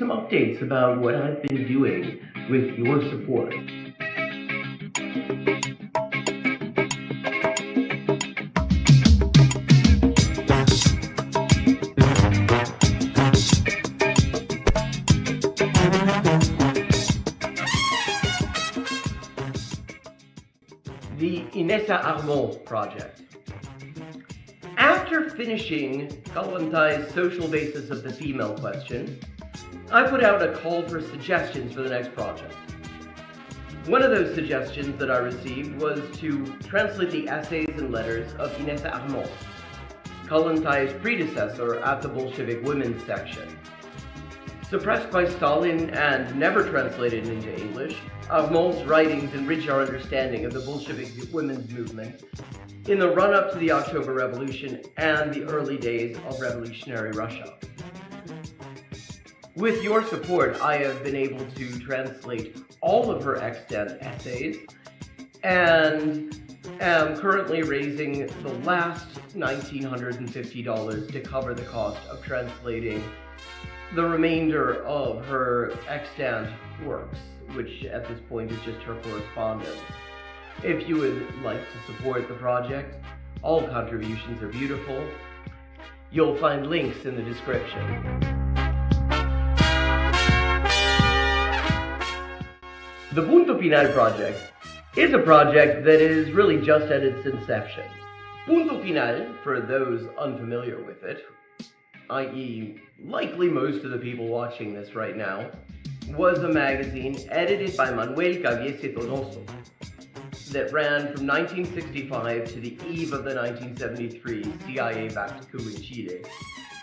some updates about what I've been doing with your support. The Inessa Armand project. After finishing Kalantai's social basis of the female question, I put out a call for suggestions for the next project. One of those suggestions that I received was to translate the essays and letters of Inessa Armand, Kalantai's predecessor at the Bolshevik women's section. Suppressed by Stalin and never translated into English, Armand's writings enrich our understanding of the Bolshevik women's movement in the run-up to the October Revolution and the early days of revolutionary Russia. With your support, I have been able to translate all of her extant essays and am currently raising the last $1,950 to cover the cost of translating the remainder of her extant works, which at this point is just her correspondence. If you would like to support the project, all contributions are beautiful. You'll find links in the description. The Punto Final project is a project that is really just at its inception. Punto Final, for those unfamiliar with it, i.e. likely most of the people watching this right now, was a magazine edited by Manuel Caviese Donoso that ran from 1965 to the eve of the 1973 CIA-backed coup in Chile,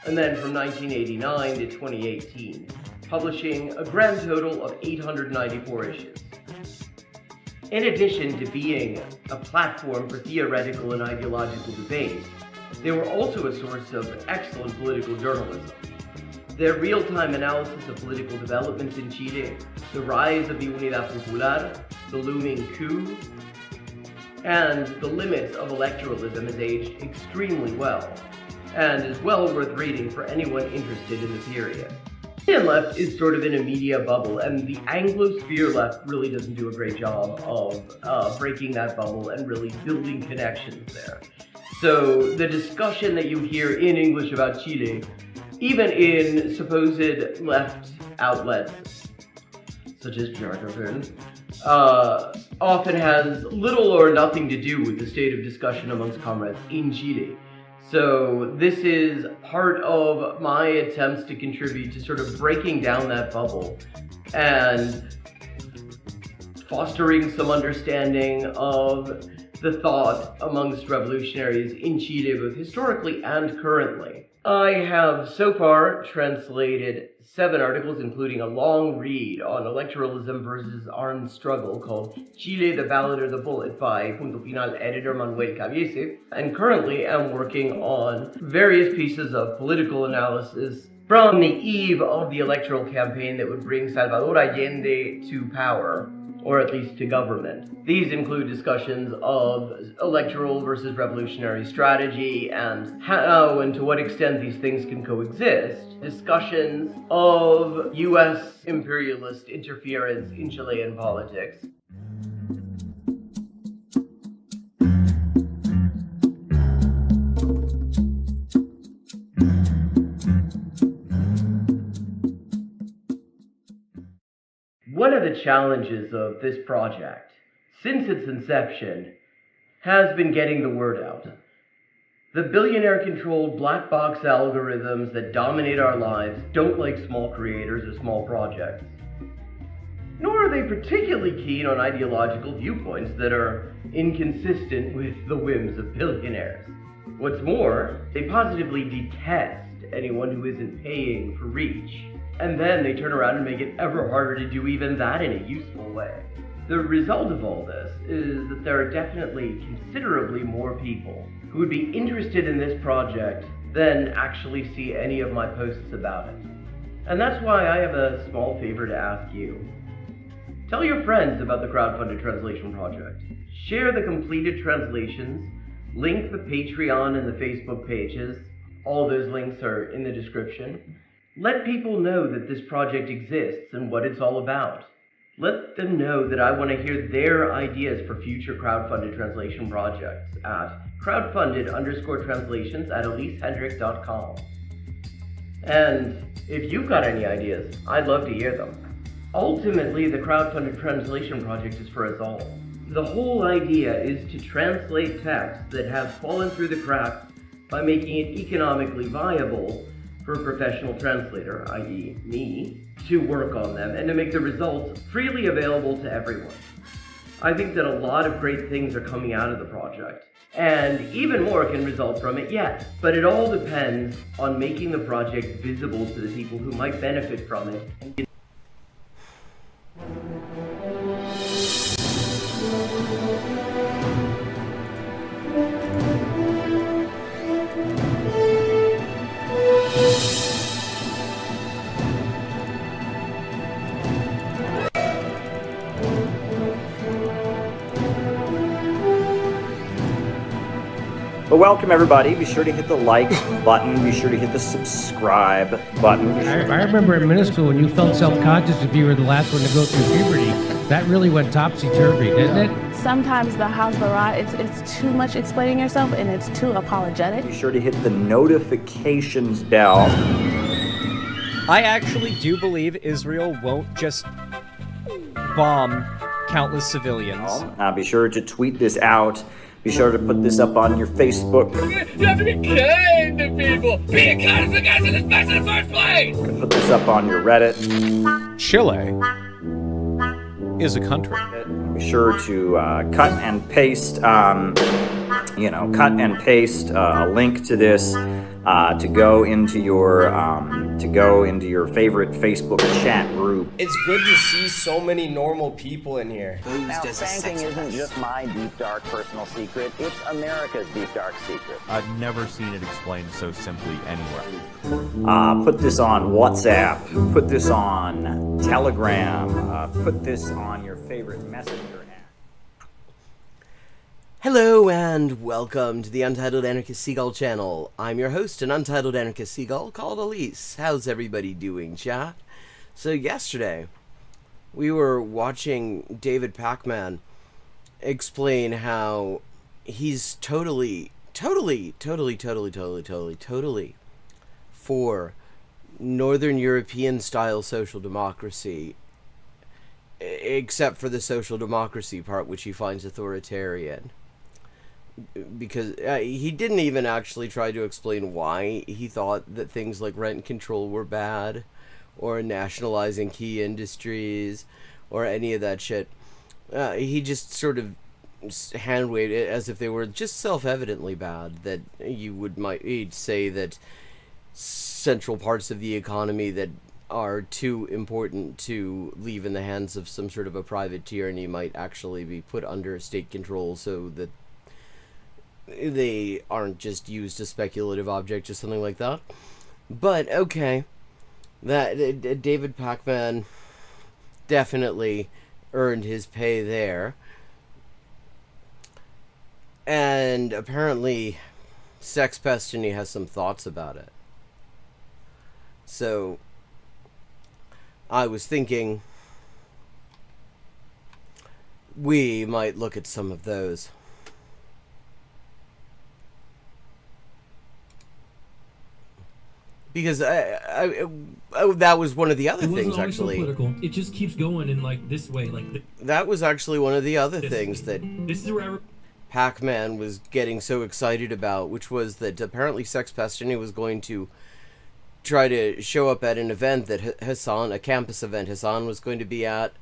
and then from 1989 to 2018, publishing a grand total of 894 issues. In addition to being a platform for theoretical and ideological debate, they were also a source of excellent political journalism. Their real-time analysis of political developments in Chile, the rise of the Unidad Popular, the looming coup, and the limits of electoralism has aged extremely well, and is well worth reading for anyone interested in the period. The Chilean left is sort of in a media bubble, and the Anglosphere left really doesn't do a great job of breaking that bubble and really building connections there. So the discussion that you hear in English about Chile, even in supposed left outlets, such as Jargon, often has little or nothing to do with the state of discussion amongst comrades in Chile. So this is part of my attempts to contribute to sort of breaking down that bubble and fostering some understanding of the thought amongst revolutionaries in Chile, both historically and currently. I have so far translated 7 articles, including a long read on electoralism versus armed struggle called Chile, the Ballad or the Bullet by Punto Final editor Manuel Caviese, and currently am working on various pieces of political analysis from the eve of the electoral campaign that would bring Salvador Allende to power, or at least to government. These include discussions of electoral versus revolutionary strategy and how and to what extent these things can coexist, discussions of US imperialist interference in Chilean politics, One of the challenges of this project, since its inception, has been getting the word out. The billionaire-controlled black box algorithms that dominate our lives don't like small creators or small projects. Nor are they particularly keen on ideological viewpoints that are inconsistent with the whims of billionaires. What's more, they positively detest anyone who isn't paying for reach. And then they turn around and make it ever harder to do even that in a useful way. The result of all this is that there are definitely considerably more people who would be interested in this project than actually see any of my posts about it. And that's why I have a small favor to ask you. Tell your friends about the crowdfunded translation project. Share the completed translations, link the Patreon and the Facebook pages. All those links are in the description. Let people know that this project exists and what it's all about. Let them know that I want to hear their ideas for future crowdfunded translation projects at crowdfunded_translations@elisehendrick.com. And if you've got any ideas, I'd love to hear them. Ultimately, the crowdfunded translation project is for us all. The whole idea is to translate texts that have fallen through the cracks by making it economically viable for a professional translator, i.e. me, to work on them and to make the results freely available to everyone. I think that a lot of great things are coming out of the project, and even more can result from it yet. But it all depends on making the project visible to the people who might benefit from it. But welcome everybody. Be sure to hit the like button. Be sure to hit the subscribe button. I remember in middle school when you felt self-conscious if you were the last one to go through puberty. That really went topsy-turvy, didn't it? Sometimes the Hasbara, it's too much explaining yourself and it's too apologetic. Be sure to hit the notifications bell. I actually do believe Israel won't just bomb countless civilians. Be sure to tweet this out. Be sure to put this up on your Facebook. You have to be kind to people. Being kind is the guys in this mess in the first place. Put this up on your Reddit. Chile is a country. Be sure to cut and paste, a link to this to go into your favorite Facebook chat group. It's good to see so many normal people in here. Now, spanking isn't just my deep, dark personal secret. It's America's deep, dark secret. I've never seen it explained so simply anywhere. Put this on WhatsApp. Put this on Telegram. Put this on your favorite messenger app. Hello and welcome to the Untitled Anarchist Seagull channel. I'm your host, an Untitled Anarchist Seagull called Elise. How's everybody doing, chat? So yesterday, we were watching David Pacman explain how he's totally for Northern European style social democracy, except for the social democracy part, which he finds authoritarian. Because he didn't even actually try to explain why he thought that things like rent control were bad, or nationalizing key industries, or any of that shit. He just sort of hand-waved it as if they were just self-evidently bad, that you'd say that central parts of the economy that are too important to leave in the hands of some sort of a private tyranny might actually be put under state control so that they aren't just used as speculative objects or something like that. But okay, that David Pacman definitely earned his pay there, and apparently Sex Destiny has some thoughts about it. So I was thinking we might look at some of those. Because that was one of the other things, actually. So political. It just keeps going in like this way, that was actually one of the other things that this is where Pac-Man was getting so excited about, which was that apparently Sex Destiny was going to try to show up at an event that Hassan, a campus event Hassan was going to be at,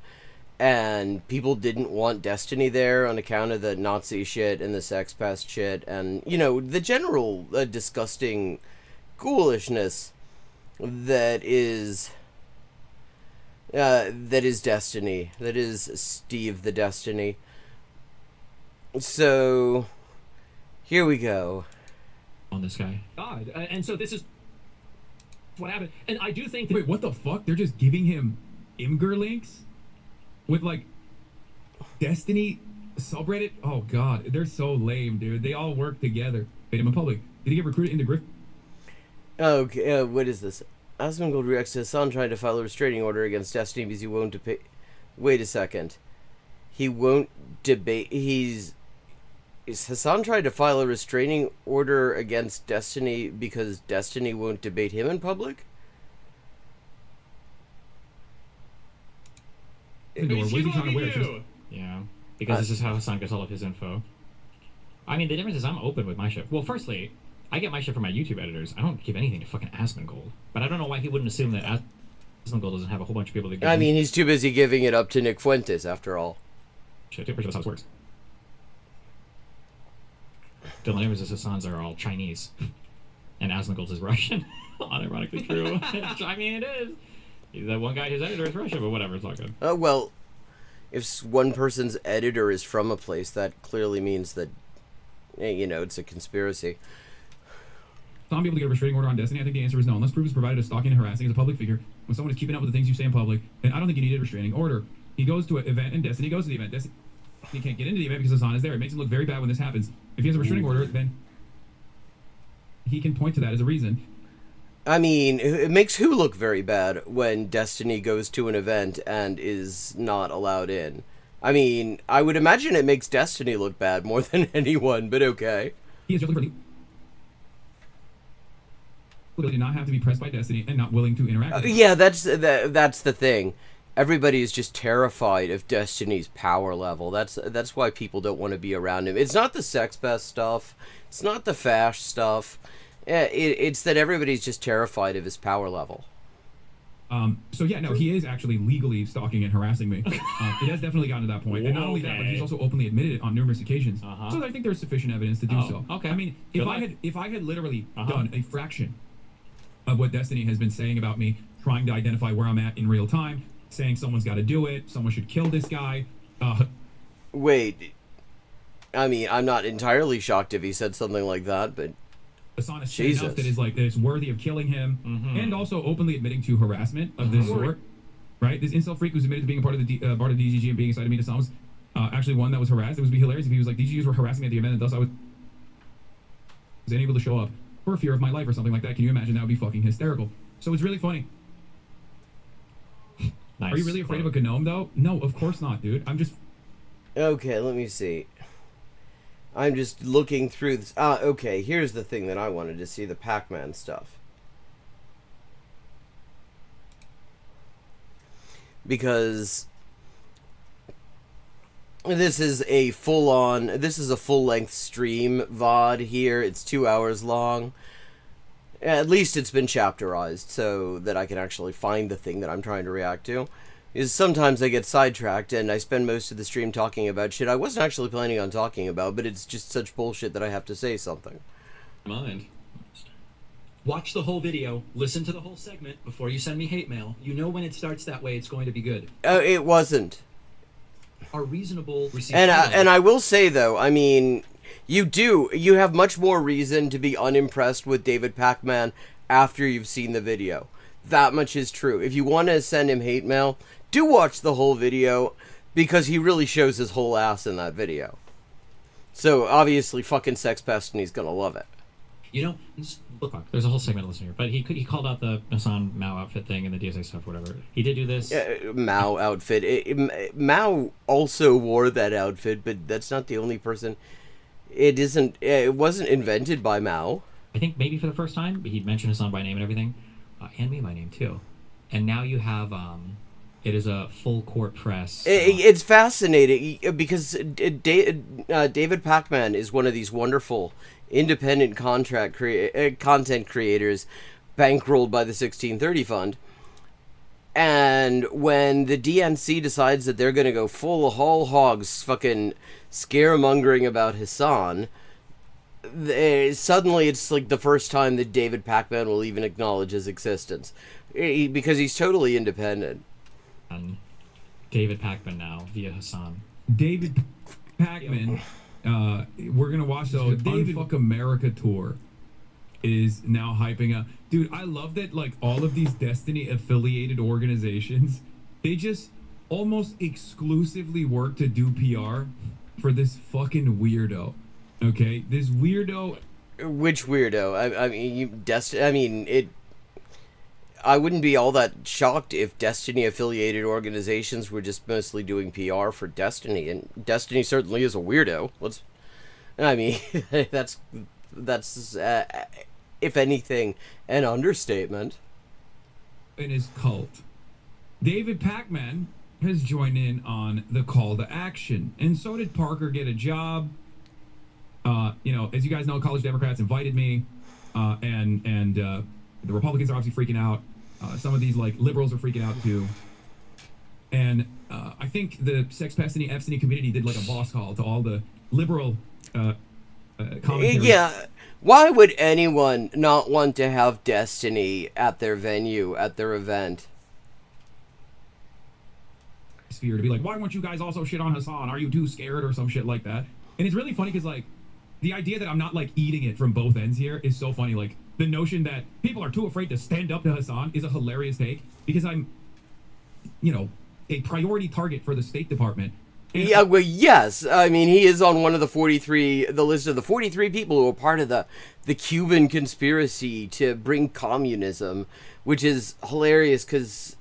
and people didn't want Destiny there on account of the Nazi shit and the sex pest shit, and the general disgusting ghoulishness that is Destiny, that is Steve the Destiny. So here we go on this guy. God, and so this is what happened. And I do think that, wait, what the fuck? They're just giving him Imgur links with like Destiny subreddit. Oh god, they're so lame, dude. They all work together. Made him in public. Did he get recruited into Griff? Okay, what is this? Asmongold reacts to Hassan trying to file a restraining order against Destiny because he won't debate. Wait a second. He won't debate. Is Hassan trying to file a restraining order against Destiny because Destiny won't debate him in public? What is he trying to wear? Yeah, because this is how Hassan gets all of his info. I mean, the difference is I'm open with my shit. Well, firstly, I get my shit from my YouTube editors. I don't give anything to fucking Asmongold. But I don't know why he wouldn't assume that Asmongold doesn't have a whole bunch of people that give I mean, he's too busy giving it up to Nick Fuentes, after all. shit. Pretty sure that's how this works. Dylan Evans' Hassans are all Chinese. And Asmongold's is Russian. Unironically true. I mean, it is. That one guy, his editor is Russian, but whatever, it's all good. Well, if one person's editor is from a place, that clearly means that, you know, it's a conspiracy. Some people to get a restraining order on Destiny. I think the answer is no. Unless proof is provided of stalking and harassing as a public figure, when someone is keeping up with the things you say in public, then I don't think you need a restraining order. He goes to an event and Destiny goes to the event. Destiny can't get into the event because Hassan is there. It makes him look very bad when this happens. If he has a restraining order, then he can point to that as a reason. I mean, it makes who look very bad when Destiny goes to an event and is not allowed in? I mean, I would imagine it makes Destiny look bad more than anyone, but okay. He is just did not have to be pressed by Destiny and not willing to interact with him. Yeah, that's the thing. Everybody is just terrified of Destiny's power level. That's why people don't want to be around him. It's not the sex pest stuff. It's not the fash stuff. It's that everybody's just terrified of his power level. So yeah, no, he is actually legally stalking and harassing me. It has definitely gotten to that point. And not only that, but he's also openly admitted it on numerous occasions. So I think there's sufficient evidence to do so. Okay. I mean, if I had literally done a fraction of what Destiny has been saying about me, trying to identify where I'm at in real time, saying someone's got to do it, someone should kill this guy. Wait, I mean, I'm not entirely shocked if he said something like that, but Hassan is enough that is like that it's worthy of killing him, and also openly admitting to harassment of this sort. Right, this incel freak who's admitted to being a part of the part of DGG and being excited to meet Hassan was actually one that was harassed. It would be hilarious if he was like, DGGs were harassing me at the event, and thus I was unable to show up for fear of my life or something like that. Can you imagine? That would be fucking hysterical. So it's really funny. Nice. Are you really afraid of a gnome though? No, of course not, dude. I'm just. Okay, let me see. I'm just looking through this. Okay, here's the thing that I wanted to see, the Pac-Man stuff. Because this is a full-length stream VOD here. It's 2 hours long. At least it's been chapterized so that I can actually find the thing that I'm trying to react to. Is sometimes I get sidetracked and I spend most of the stream talking about shit I wasn't actually planning on talking about, but it's just such bullshit that I have to say something. Mind. Watch the whole video, listen to the whole segment before you send me hate mail. You know when it starts that way, it's going to be good. It wasn't. Are reasonable and I will say though, I mean, you have much more reason to be unimpressed with David Pac-Man after you've seen the video. That much is true. If you want to send him hate mail, do watch the whole video, because he really shows his whole ass in that video. So, obviously, fucking Sex Pest, and he's gonna love it. You know, there's a whole segment to listen here, but he called out the Hassan Mao outfit thing and the DSA stuff, whatever. He did do this. Mao outfit. Mao also wore that outfit, but that's not the only person. It wasn't invented by Mao. I think maybe for the first time, he mentioned Hassan by name and everything. And me by name too. And now you have it is a full court press. It's fascinating because David Pac-Man is one of these wonderful independent content creators bankrolled by the 1630 Fund. And when the DNC decides that they're going to go full whole hogs fucking scaremongering about Hassan, suddenly it's like the first time that David Pac-Man will even acknowledge his existence, because he's totally independent. David Pac-Man now via Hassan. David Pac-Man, we're gonna watch the Unfuck America tour is now hyping up. Dude, I love that, like, all of these Destiny affiliated organizations, they just almost exclusively work to do PR for this fucking weirdo. Okay, this weirdo. Which weirdo? I mean, I wouldn't be all that shocked if Destiny-affiliated organizations were just mostly doing PR for Destiny, and Destiny certainly is a weirdo. That's if anything, an understatement. In his cult, David Pacman has joined in on the call to action, and so did Parker get a job. As you guys know, college Democrats invited me, and the Republicans are obviously freaking out. Some of these liberals are freaking out too. And I think the Sex Pestiny Epstein community did a boss call to all the liberal commentators. Yeah, why would anyone not want to have Destiny at their venue, at their event? Sphere to be why won't you guys also shit on Hassan? Are you too scared or some shit like that? And it's really funny because the idea that I'm not eating it from both ends here is so funny. The notion that people are too afraid to stand up to Hassan is a hilarious take because I'm, a priority target for the State Department. And yeah, well, yes. I mean, he is on one of the list of the 43 people who are part of the Cuban conspiracy to bring communism, which is hilarious because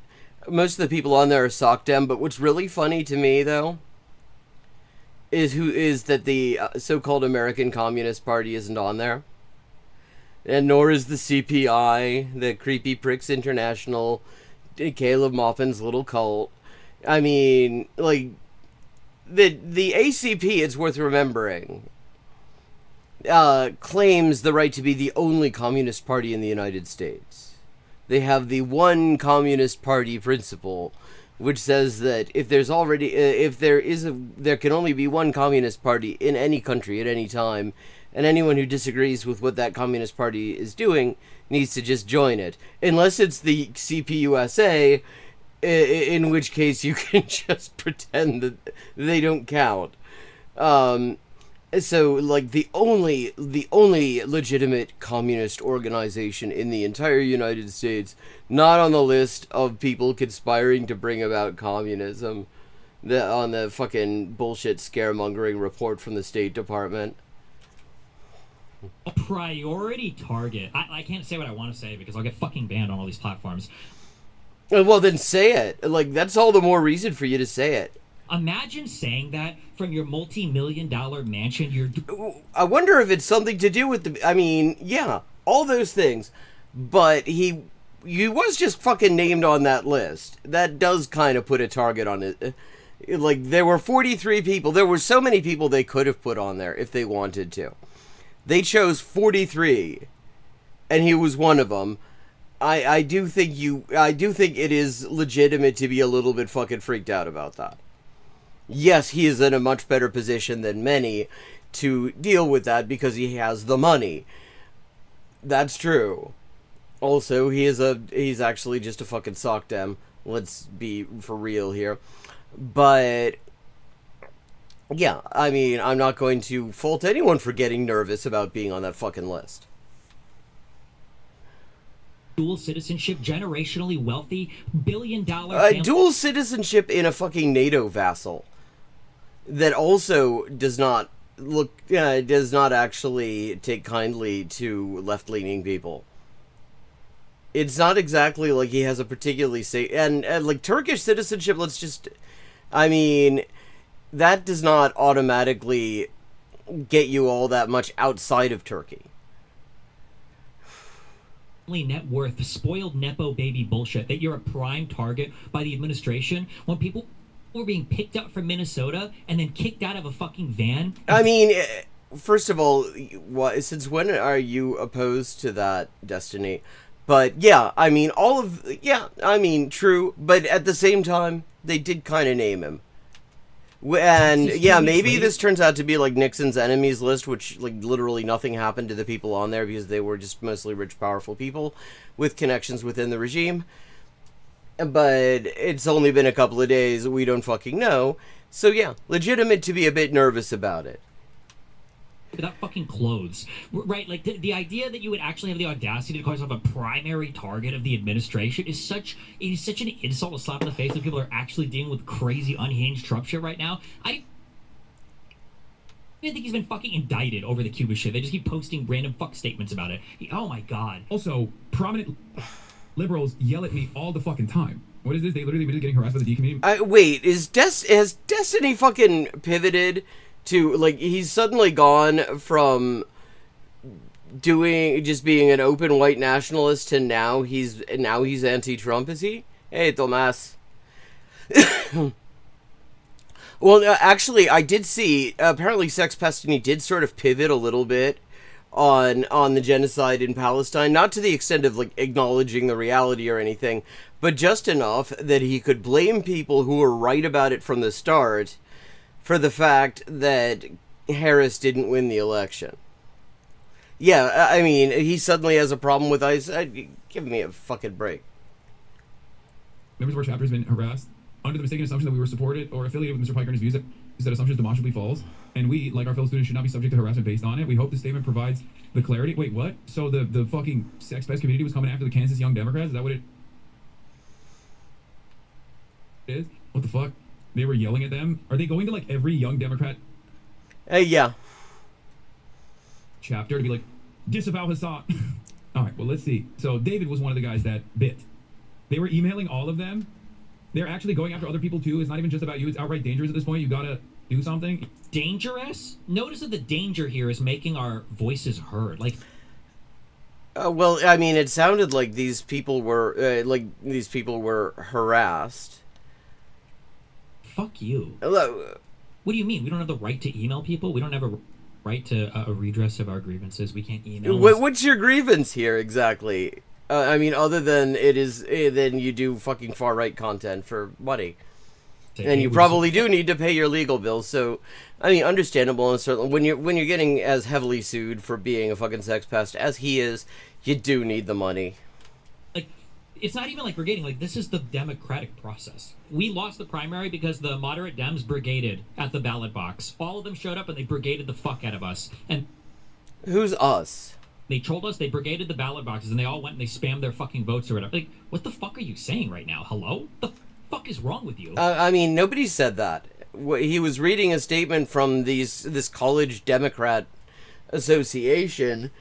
most of the people on there are SOCDEM. But what's really funny to me, though, is that the so-called American Communist Party isn't on there. And nor is the CPI, the Creepy Pricks International, Caleb Maupin's little cult. I mean, the ACP, it's worth remembering, claims the right to be the only communist party in the United States. They have the one communist party principle, which says that if there can only be one communist party in any country at any time, and anyone who disagrees with what that communist party is doing needs to just join it. Unless it's the CPUSA, in which case you can just pretend that they don't count. So, the only legitimate communist organization in the entire United States, not on the list of people conspiring to bring about communism, on the fucking bullshit scaremongering report from the State Department. A priority target. I can't say what I want to say because I'll get fucking banned on all these platforms. Well, then say it. That's all the more reason for you to say it. Imagine saying that from your multi-million-dollar mansion. I wonder if it's something to do with yeah, all those things. But he was just fucking named on that list. That does kind of put a target on it. There were 43 people. There were so many people they could have put on there if they wanted to. They chose 43, and he was one of them. I do think it is legitimate to be a little bit fucking freaked out about that. Yes, he is in a much better position than many to deal with that because he has the money. That's true. Also, he's actually just a fucking SOCDEM. Let's be for real here. But yeah, I mean, I'm not going to fault anyone for getting nervous about being on that fucking list. Dual citizenship, generationally wealthy, billion-dollar dual citizenship in a fucking NATO vassal that also does not actually take kindly to left-leaning people. It's not exactly like he has a particularly safe and Turkish citizenship. That does not automatically get you all that much outside of Turkey. Net worth, spoiled Nepo baby bullshit, that you're a prime target by the administration when people were being picked up from Minnesota and then kicked out of a fucking van. First of all, since when are you opposed to that, Destiny? But yeah, true, but at the same time, they did kind of name him. And yeah, maybe this turns out to be Nixon's enemies list, which literally nothing happened to the people on there because they were just mostly rich, powerful people with connections within the regime. But it's only been a couple of days, we don't fucking know. So yeah, legitimate to be a bit nervous about it. Without fucking clothes, right? The idea that you would actually have the audacity to call yourself a primary target of the administration is such an insult, a slap in the face when people are actually dealing with crazy, unhinged Trump shit right now. I think he's been fucking indicted over the Cuba shit. They just keep posting random fuck statements about it. Oh my god. Also, prominent liberals yell at me all the fucking time. What is this? They literally been getting harassed by the D community. Wait, has Destiny fucking pivoted to, like, he's suddenly gone from just being an open white nationalist to now he's anti-Trump, is he? Hey, Tomas. Well, actually, I did see, apparently Sex Pestiny did sort of pivot a little bit on the genocide in Palestine, not to the extent of, like, acknowledging the reality or anything, but just enough that he could blame people who were right about it from the start for the fact that Harris didn't win the election. Yeah, I mean, he suddenly has a problem with ICE. Give me a fucking break. Members of our chapter has been harassed under the mistaken assumption that we were supported or affiliated with Mr. Piker and his views. That assumption is demonstrably false, and we, like our fellow students, should not be subject to harassment based on it. We hope the statement provides the clarity. Wait, what? So the fucking sex pest community was coming after the Kansas Young Democrats? Is that what it is? What the fuck? They were yelling at them? Are they going to, like, every Young Democrat yeah. chapter to be like, disavow Hassan? Alright, well, let's see. So David was one of the guys that bit. They were emailing all of them. They're actually going after other people too. It's not even just about you. It's outright dangerous at this point. You gotta do something. Dangerous? Notice that the danger here is making our voices heard. Like, well, I mean, it sounded like these people were harassed. Fuck you. Hello. What do you mean? We don't have the right to email people? We don't have a right to a redress of our grievances? We can't email? What's your grievance here exactly? I mean, other than then you do fucking far-right content for money. And you probably do need to pay your legal bills, so, I mean, understandable, and certainly, when you're getting as heavily sued for being a fucking sex pest as he is, you do need the money. Like, it's not even like brigading, like, this is the democratic process. We lost the primary because the moderate Dems brigaded at the ballot box. All of them showed up and they brigaded the fuck out of us. And who's us? They trolled us, they brigaded the ballot boxes, and they all went and they spammed their fucking votes or whatever. Like, what the fuck are you saying right now? Hello? The fuck is wrong with you? I mean, nobody said that. He was reading a statement from this college Democrat association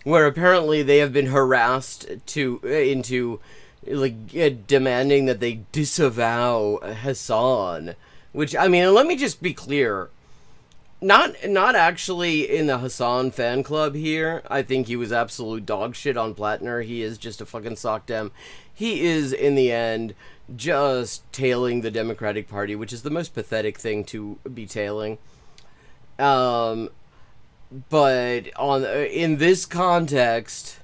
where apparently they have been harassed into demanding that they disavow Hassan. Which, I mean, let me just be clear. Not actually in the Hassan fan club here. I think he was absolute dog shit on Plattner. He is just a fucking sock dem. He is, in the end, just tailing the Democratic Party, which is the most pathetic thing to be tailing. But in this context...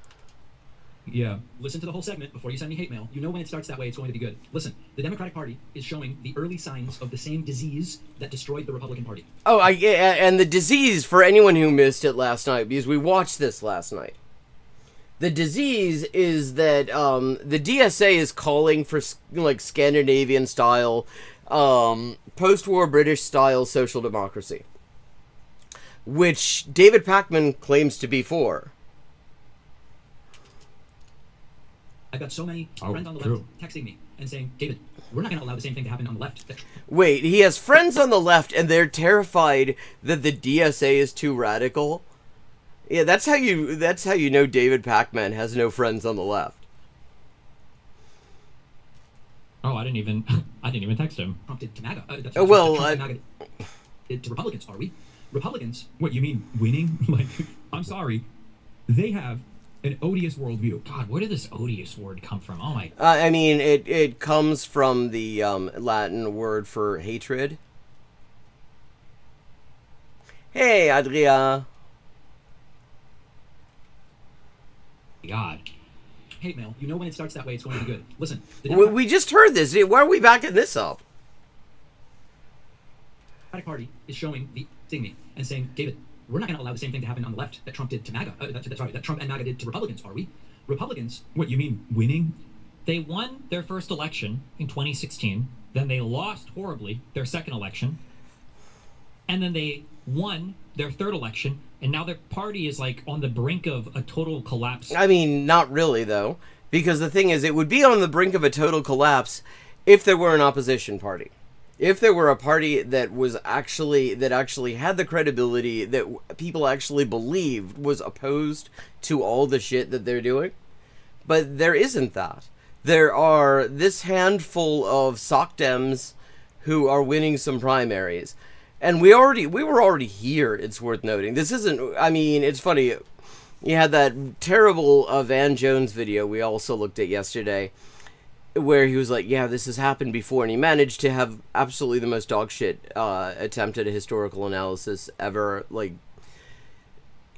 Yeah. Listen to the whole segment before you send me hate mail. You know when it starts that way, it's going to be good. Listen, the Democratic Party is showing the early signs of the same disease that destroyed the Republican Party. Oh, and the disease, for anyone who missed it last night, because we watched this last night, the disease is that the DSA is calling for, like, Scandinavian-style, post-war British-style social democracy, which David Pakman claims to be for. I've got so many friends on the left texting me and saying, David, we're not going to allow the same thing to happen on the left. Wait, he has friends on the left and they're terrified that the DSA is too radical? Yeah, that's how you know David Pakman has no friends on the left. Oh, I didn't even text him. Prompted to MAGA. To Republicans, are we? Republicans? What, you mean winning? Like, I'm sorry. They have an odious worldview. God, where did this odious word come from? Oh my... I mean, it comes from the Latin word for hatred. Hey, Adria. God. Hate mail. You know when it starts that way, it's going to be good. Listen. We just heard this. Why are we backing this up? The Democratic Party is showing me and saying, David, we're not going to allow the same thing to happen on the left that Trump did to MAGA. That Trump and MAGA did to Republicans, are we? Republicans... What, you mean winning? They won their first election in 2016. Then they lost horribly their second election. And then they won their third election. And now their party is, like, on the brink of a total collapse. I mean, not really, though. Because the thing is, it would be on the brink of a total collapse if there were an opposition party. If there were a party that actually had the credibility that people actually believed was opposed to all the shit that they're doing. But there isn't that. There are this handful of sock Dems who are winning some primaries. And we were already here, it's worth noting. This isn't, I mean, it's funny. You had that terrible Van Jones video we also looked at yesterday, where he was like, yeah, this has happened before, and he managed to have absolutely the most dogshit attempt at a historical analysis ever. Like,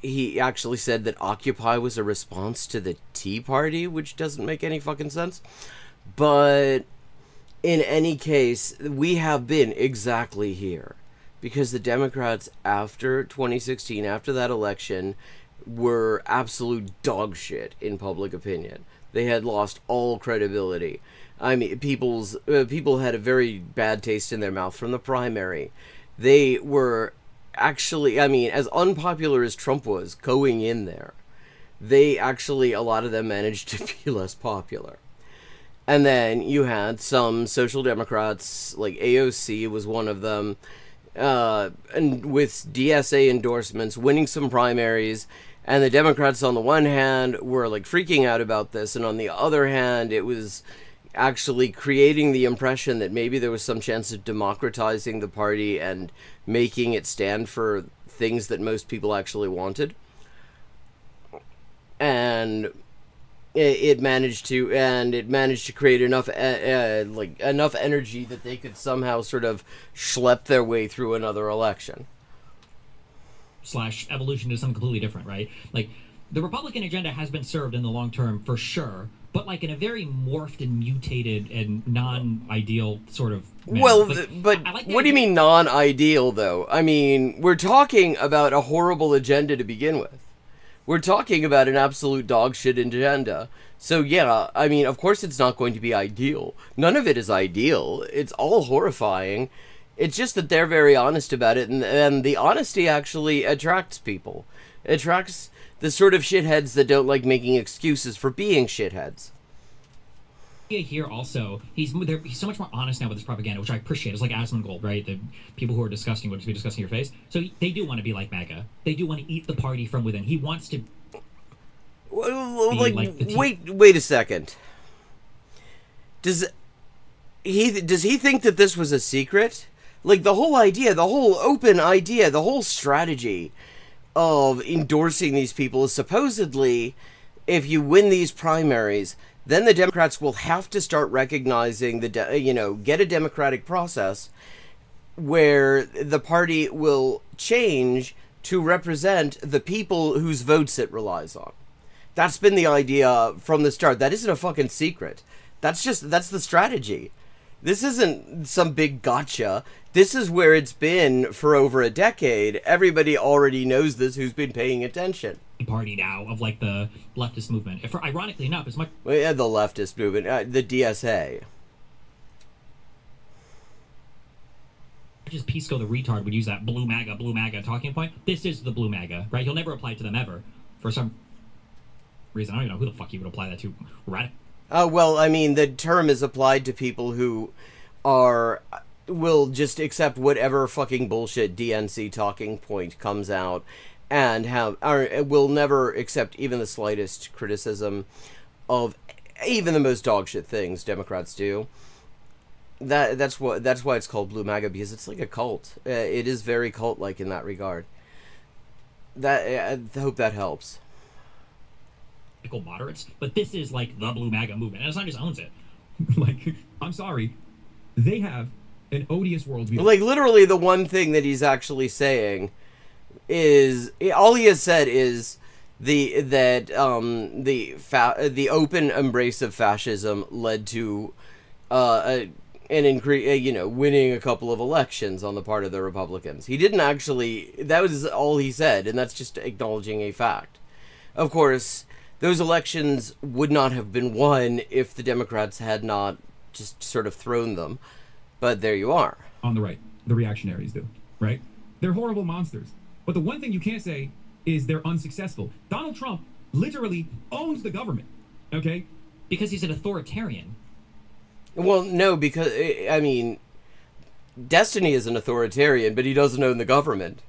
he actually said that Occupy was a response to the Tea Party, which doesn't make any fucking sense. But in any case, we have been exactly here. Because the Democrats, after 2016, after that election, were absolute dog shit in public opinion. They had lost all credibility. I mean, people had a very bad taste in their mouth from the primary. They were actually, I mean, as unpopular as Trump was going in there, they actually, a lot of them managed to be less popular. And then you had some social democrats, like AOC was one of them, and with DSA endorsements, winning some primaries, and the Democrats on the one hand were like freaking out about this, and on the other hand, it was actually creating the impression that maybe there was some chance of democratizing the party and making it stand for things that most people actually wanted. And it managed to create enough enough energy that they could somehow sort of schlep their way through another election. / evolution to something completely different, right? Like, the Republican agenda has been served in the long term for sure, but like in a very morphed and mutated and non-ideal sort of manner. Well, but I like what do you mean non-ideal, though? I mean, we're talking about a horrible agenda to begin with. We're talking about an absolute dogshit agenda. So yeah, I mean, of course it's not going to be ideal. None of it is ideal. It's all horrifying. It's just that they're very honest about it, and the honesty actually attracts people. It attracts the sort of shitheads that don't like making excuses for being shitheads. Here also, he's so much more honest now with his propaganda, which I appreciate. It's like Asmongold, right? The people who are disgusting would just be discussing your face. So they do want to be like MAGA. They do want to eat the party from within. He wants to. Wait a second. Does he think that this was a secret? Like, the whole idea, the whole open idea, the whole strategy of endorsing these people is supposedly, if you win these primaries, then the Democrats will have to start recognizing get a democratic process where the party will change to represent the people whose votes it relies on. That's been the idea from the start. That isn't a fucking secret. That's the strategy. This isn't some big gotcha. This is where it's been for over a decade. Everybody already knows this who's been paying attention. Party now of like the leftist movement. Ironically enough, as much. Well, yeah, the leftist movement, the DSA. Just Pisco the retard would use that blue MAGA talking point. This is the blue MAGA, right? He'll never apply it to them ever. For some reason, I don't even know who the fuck he would apply that to. Well, I mean, the term is applied to people who will just accept whatever fucking bullshit DNC talking point comes out and will never accept even the slightest criticism of even the most dogshit things Democrats do. That's why it's called Blue MAGA, because it's like a cult. It is very cult-like in that regard. I hope that helps. Moderates, but this is like the blue MAGA movement, and Assange just owns it. Like, I'm sorry, they have an odious worldview. Like, literally, the one thing that he's actually saying is all he has said is the open embrace of fascism led to an increase, winning a couple of elections on the part of the Republicans. He didn't actually. That was all he said, and that's just acknowledging a fact. Of course, those elections would not have been won if the Democrats had not just sort of thrown them. But there you are. On the right, the reactionaries do, right? They're horrible monsters. But the one thing you can't say is they're unsuccessful. Donald Trump literally owns the government, okay? Because he's an authoritarian. Well, no, because, I mean, Destiny is an authoritarian, but he doesn't own the government.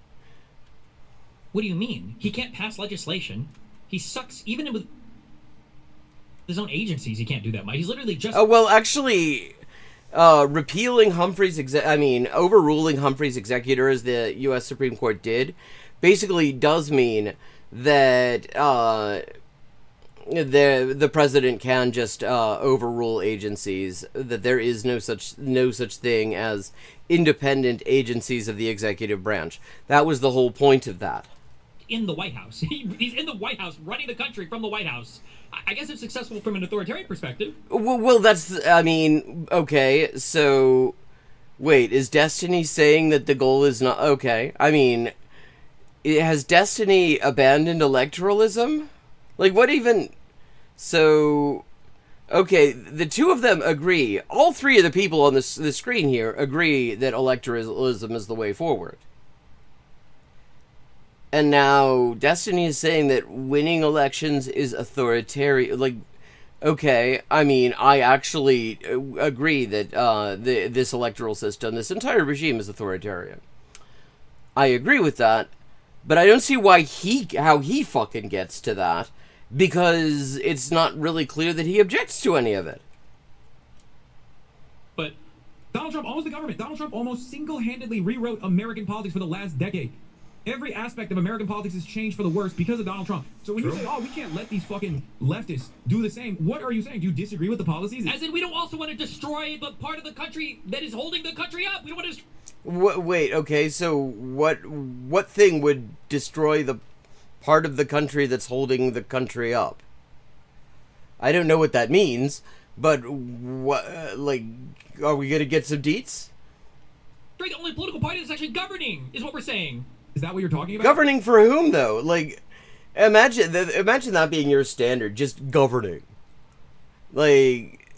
What do you mean? He can't pass legislation. He sucks, even with... his own agencies, he can't do that much. He's literally just. Oh well, actually, overruling Humphrey's executor, as the U.S. Supreme Court did, basically does mean that the president can just overrule agencies. That there is no such thing as independent agencies of the executive branch. That was the whole point of that. In the White House, he's in the White House, running the country from the White House. I guess it's successful from an authoritarian perspective. Well, that's. I mean, okay. So, wait, is Destiny saying that the goal is not okay? I mean, has Destiny abandoned electoralism? Like, what even? So, okay, the two of them agree. All three of the people on the screen here agree that electoralism is the way forward. And now Destiny is saying that winning elections is authoritarian. Like, okay, I mean, I actually agree that this electoral system, this entire regime is authoritarian. I agree with that, but I don't see how he fucking gets to that, because it's not really clear that he objects to any of it. But Donald Trump owns the government. Donald Trump almost single-handedly rewrote American politics for the last decade. Every aspect of American politics has changed for the worse because of Donald Trump. So when you say, oh, we can't let these fucking leftists do the same, what are you saying? Do you disagree with the policies? As in, we don't also want to destroy the part of the country that is holding the country up. We don't want to... Wait, okay, so what thing would destroy the part of the country that's holding the country up? I don't know what that means, but what, like, are we gonna get some deets? The only political party that's actually governing is what we're saying. Is that what you're talking about? Governing for whom, though? Like, imagine that being your standard, just governing. Like,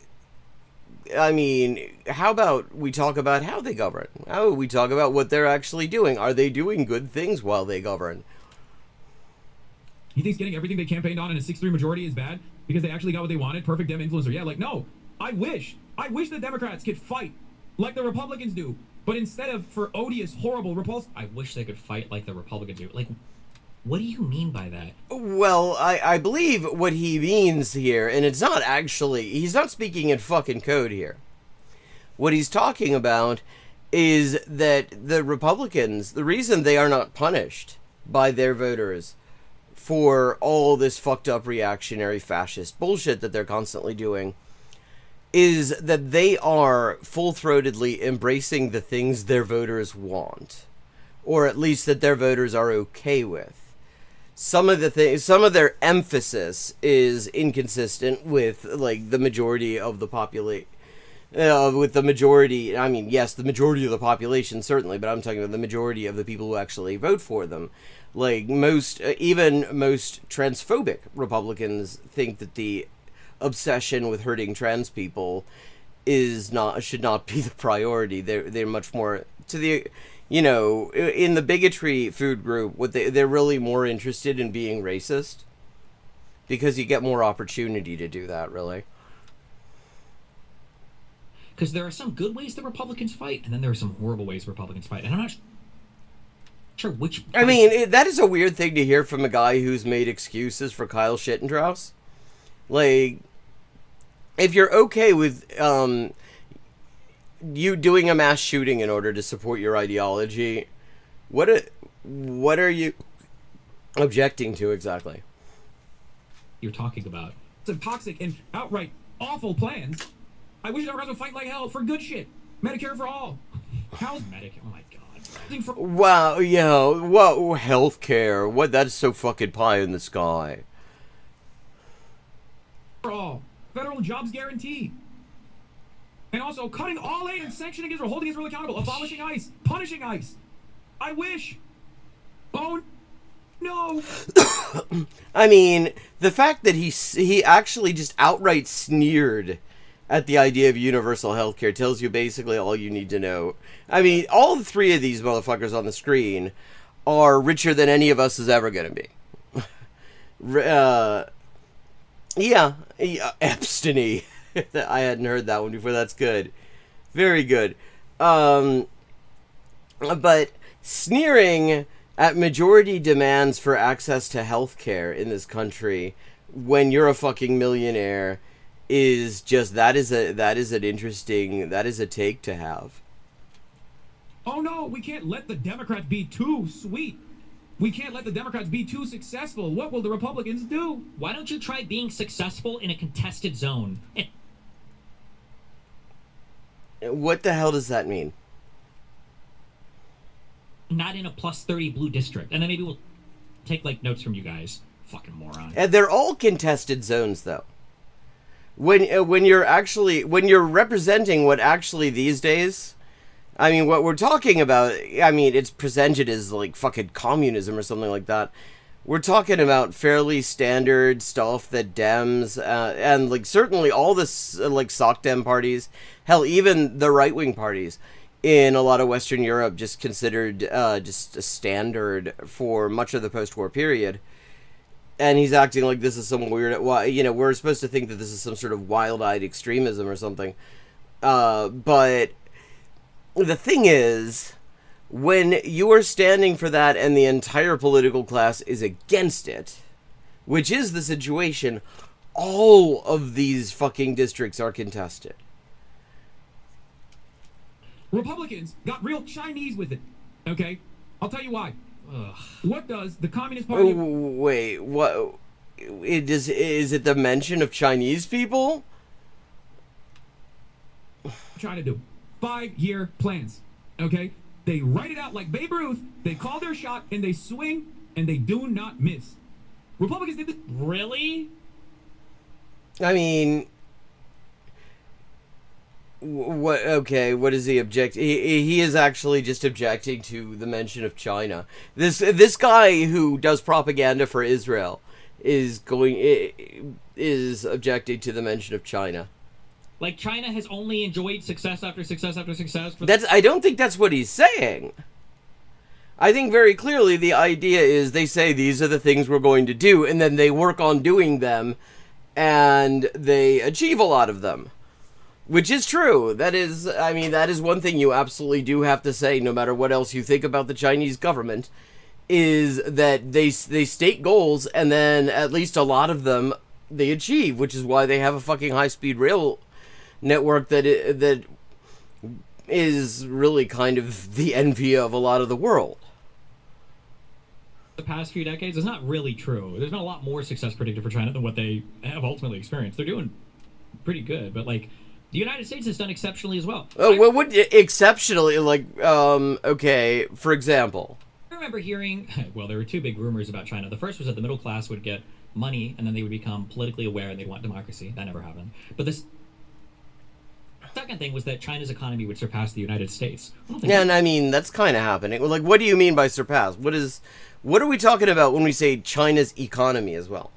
I mean, how about we talk about how they govern? How about we talk about what they're actually doing? Are they doing good things while they govern? He thinks getting everything they campaigned on in a 6-3 majority is bad because they actually got what they wanted? Perfect Dem influencer. Yeah, like, no. I wish the Democrats could fight like the Republicans do. But instead of for odious, horrible, repulsive... I wish they could fight like the Republicans do. Like, what do you mean by that? Well, I believe what he means here, and it's not actually... He's not speaking in fucking code here. What he's talking about is that the Republicans, the reason they are not punished by their voters for all this fucked up reactionary fascist bullshit that they're constantly doing, is that they are full-throatedly embracing the things their voters want, or at least that their voters are okay with. Some of their emphasis is inconsistent with, like, the majority of the population. With the majority, I mean, yes, the majority of the population certainly, but I'm talking about the majority of the people who actually vote for them. Like, even most transphobic Republicans think that the obsession with hurting trans people should not be the priority. They're much more to the, in the bigotry food group. They're really more interested in being racist, because you get more opportunity to do that, really. Because there are some good ways the Republicans fight, and then there are some horrible ways the Republicans fight, and I'm not sure which. I mean, that is a weird thing to hear from a guy who's made excuses for Kyle Shittendraus. Like, if you're okay with you doing a mass shooting in order to support your ideology, what are you objecting to exactly? You're talking about some toxic and outright awful plans. I wish Democrats would fight like hell for good shit. Medicare for all. How's Medicare? Oh my god. Wow, yeah, whoa, healthcare. What? That's so fucking pie in the sky. For all. Federal jobs guarantee. And also cutting all aid and sanctioning Israel, holding Israel accountable, abolishing ICE, punishing ICE. I wish. Oh no. I mean, the fact that he actually just outright sneered at the idea of universal healthcare tells you basically all you need to know. I mean, all three of these motherfuckers on the screen are richer than any of us is ever going to be. Yeah, Epstein. I hadn't heard that one before. That's good. Very good. But sneering at majority demands for access to healthcare in this country when you're a fucking millionaire is just that is a take to have. Oh no, we can't let the Democrats be too sweet. We can't let the Democrats be too successful. What will the Republicans do? Why don't you try being successful in a contested zone? What the hell does that mean? Not in a + 30 blue district. And then maybe we'll take, like, notes from you guys. Fucking moron. And they're all contested zones, though. When you're representing what actually these days, I mean, what we're talking about, I mean, it's presented as like fucking communism or something like that. We're talking about fairly standard stuff that Dems and like certainly all this like sock Dem parties, hell, even the right wing parties in a lot of Western Europe just considered just a standard for much of the post-war period. And he's acting like this is some weird, you know, we're supposed to think that this is some sort of wild-eyed extremism or something. But the thing is, when you are standing for that and the entire political class is against it, which is the situation, all of these fucking districts are contested. Republicans got real Chinese with it. Okay? I'll tell you why. What does the Communist Party... Wait, what? Is it the mention of Chinese people? Trying to do 5-year plans. Okay? They write it out like Babe Ruth, they call their shot, and they swing, and they do not miss. Republicans did this... Really? I mean... What? Okay, what is he object? He is actually just objecting to the mention of China. This guy who does propaganda for Israel is objecting to the mention of China. Like China has only enjoyed success after success after success. I don't think that's what he's saying. I think very clearly the idea is they say these are the things we're going to do, and then they work on doing them, and they achieve a lot of them. Which is true. That is, I mean, that is one thing you absolutely do have to say, no matter what else you think about the Chinese government, is that they state goals, and then at least a lot of them they achieve, which is why they have a fucking high-speed rail network that is really kind of the envy of a lot of the world. The past few decades is not really true. There's been a lot more success predicted for China than what they have ultimately experienced. They're doing pretty good, but like... The United States has done exceptionally as well. Oh, well, what exceptionally, like, okay, for example? I remember hearing, well, there were two big rumors about China. The first was that the middle class would get money, and then they would become politically aware, and they'd want democracy. That never happened. But the second thing was that China's economy would surpass the United States. Yeah, and I mean, that's kind of happening. Like, what do you mean by surpass? What are we talking about when we say China's economy as well?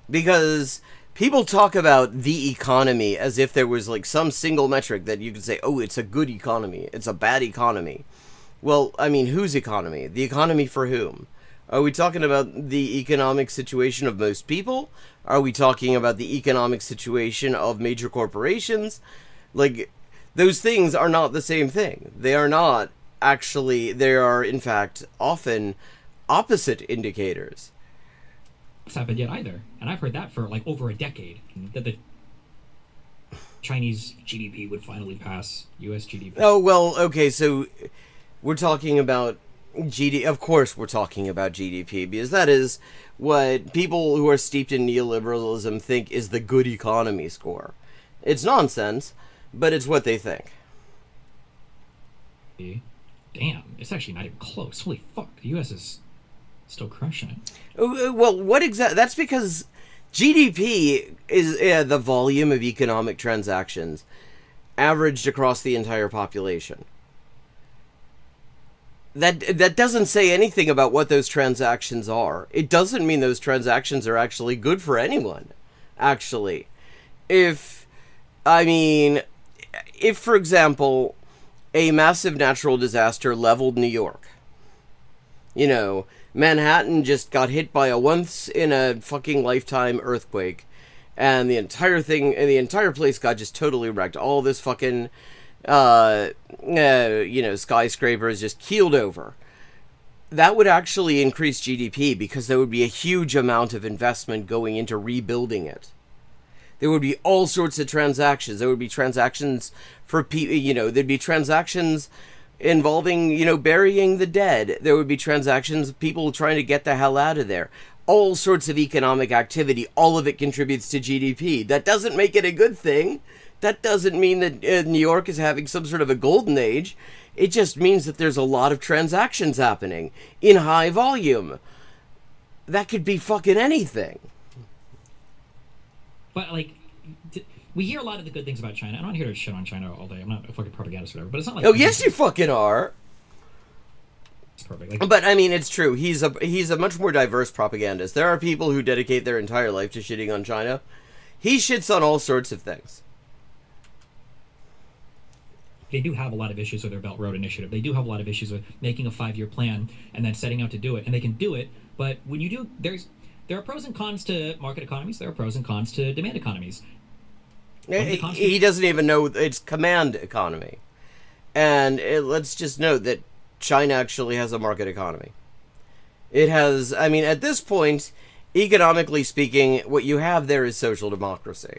Because... people talk about the economy as if there was like some single metric that you could say, oh, it's a good economy, it's a bad economy. Well, I mean, whose economy? The economy for whom? Are we talking about the economic situation of most people? Are we talking about the economic situation of major corporations? Like, those things are not the same thing. They are not actually, they are in fact often opposite indicators. Happened yet either, and I've heard that for like over a decade, that the Chinese GDP would finally pass US GDP. Oh, well, okay, so we're talking about of course we're talking about GDP, because that is what people who are steeped in neoliberalism think is the good economy score. It's nonsense, but it's what they think. Damn, it's actually not even close. Holy fuck, the US is still crushing it. Well, what exactly? That's because GDP is the volume of economic transactions averaged across the entire population. That doesn't say anything about what those transactions are. It doesn't mean those transactions are actually good for anyone, actually. If, for example, a massive natural disaster leveled New York, you know, Manhattan just got hit by a once-in-a-fucking-lifetime earthquake, and the entire place got just totally wrecked. All this fucking, skyscrapers just keeled over. that would actually increase GDP because there would be a huge amount of investment going into rebuilding it. There would be all sorts of transactions. There would be transactions for people, there'd be transactions involving, burying the dead. There would be transactions of people trying to get the hell out of there. All sorts of economic activity. All of it contributes to GDP. That doesn't make it a good thing. That doesn't mean that New York is having some sort of a golden age. It just means that there's a lot of transactions happening in high volume. That could be fucking anything. But, like, we hear a lot of the good things about China. I'm not here to shit on China all day. I'm not a fucking propagandist or whatever. But it's not like... Oh, yes, you fucking are. It's perfect. Like, but, I mean, it's true. He's a much more diverse propagandist. There are people who dedicate their entire life to shitting on China. He shits on all sorts of things. They do have a lot of issues with their Belt Road Initiative. They do have a lot of issues with making a 5-year plan and then setting out to do it. And they can do it, but when you do, there are pros and cons to market economies. There are pros and cons to demand economies. He doesn't even know it's command economy. And let's just note that China actually has a market economy. It has, I mean, at this point, economically speaking, what you have there is social democracy.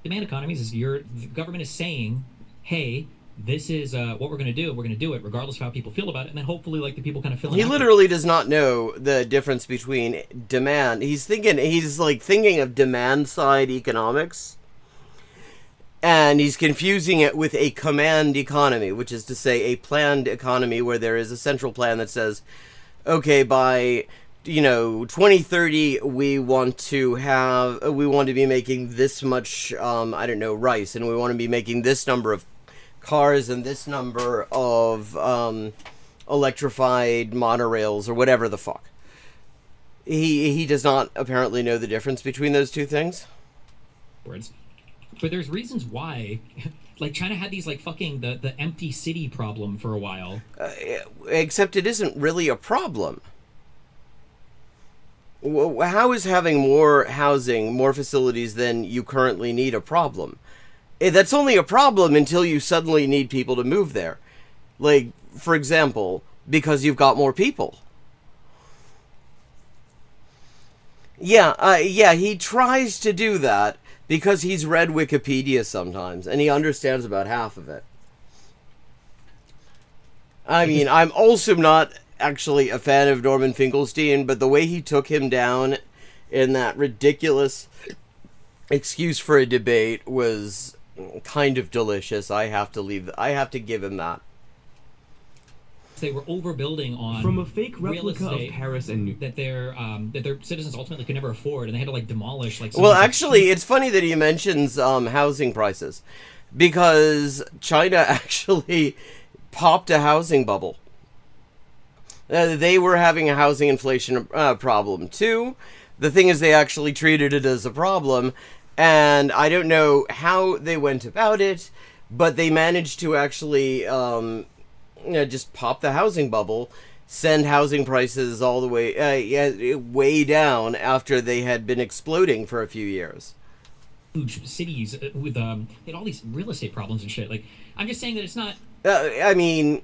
Demand economies is the government is saying, hey, this is what we're going to do. We're going to do it regardless of how people feel about it. And then hopefully, like, the people kind of feel it. He literally does not know the difference between demand. He's thinking of demand side economics. And he's confusing it with a command economy, which is to say a planned economy where there is a central plan that says, okay, by 2030 we want to be making this much rice, and we want to be making this number of cars and this number of electrified monorails or whatever the fuck. He does not apparently know the difference between those two things. Words. But there's reasons why, like, China had these, like, fucking the empty city problem for a while. Except it isn't really a problem. How is having more housing, more facilities than you currently need a problem? That's only a problem until you suddenly need people to move there. Like, for example, because you've got more people. Yeah, he tries to do that because he's read Wikipedia sometimes, and he understands about half of it. I mean, I'm also not actually a fan of Norman Finkelstein, but the way he took him down in that ridiculous excuse for a debate was kind of delicious. I have to give him that. They were overbuilding on from a fake real replica estate of Paris and that their citizens ultimately could never afford, and they had to, like, demolish, like. Well, actually, it's funny that he mentions housing prices, because China actually popped a housing bubble. They were having a housing inflation problem too. The thing is, they actually treated it as a problem, and I don't know how they went about it, but they managed to actually just pop the housing bubble, send housing prices all the way way down after they had been exploding for a few years. Huge cities with they had all these real estate problems and shit. Like, I'm just saying that it's not. I mean,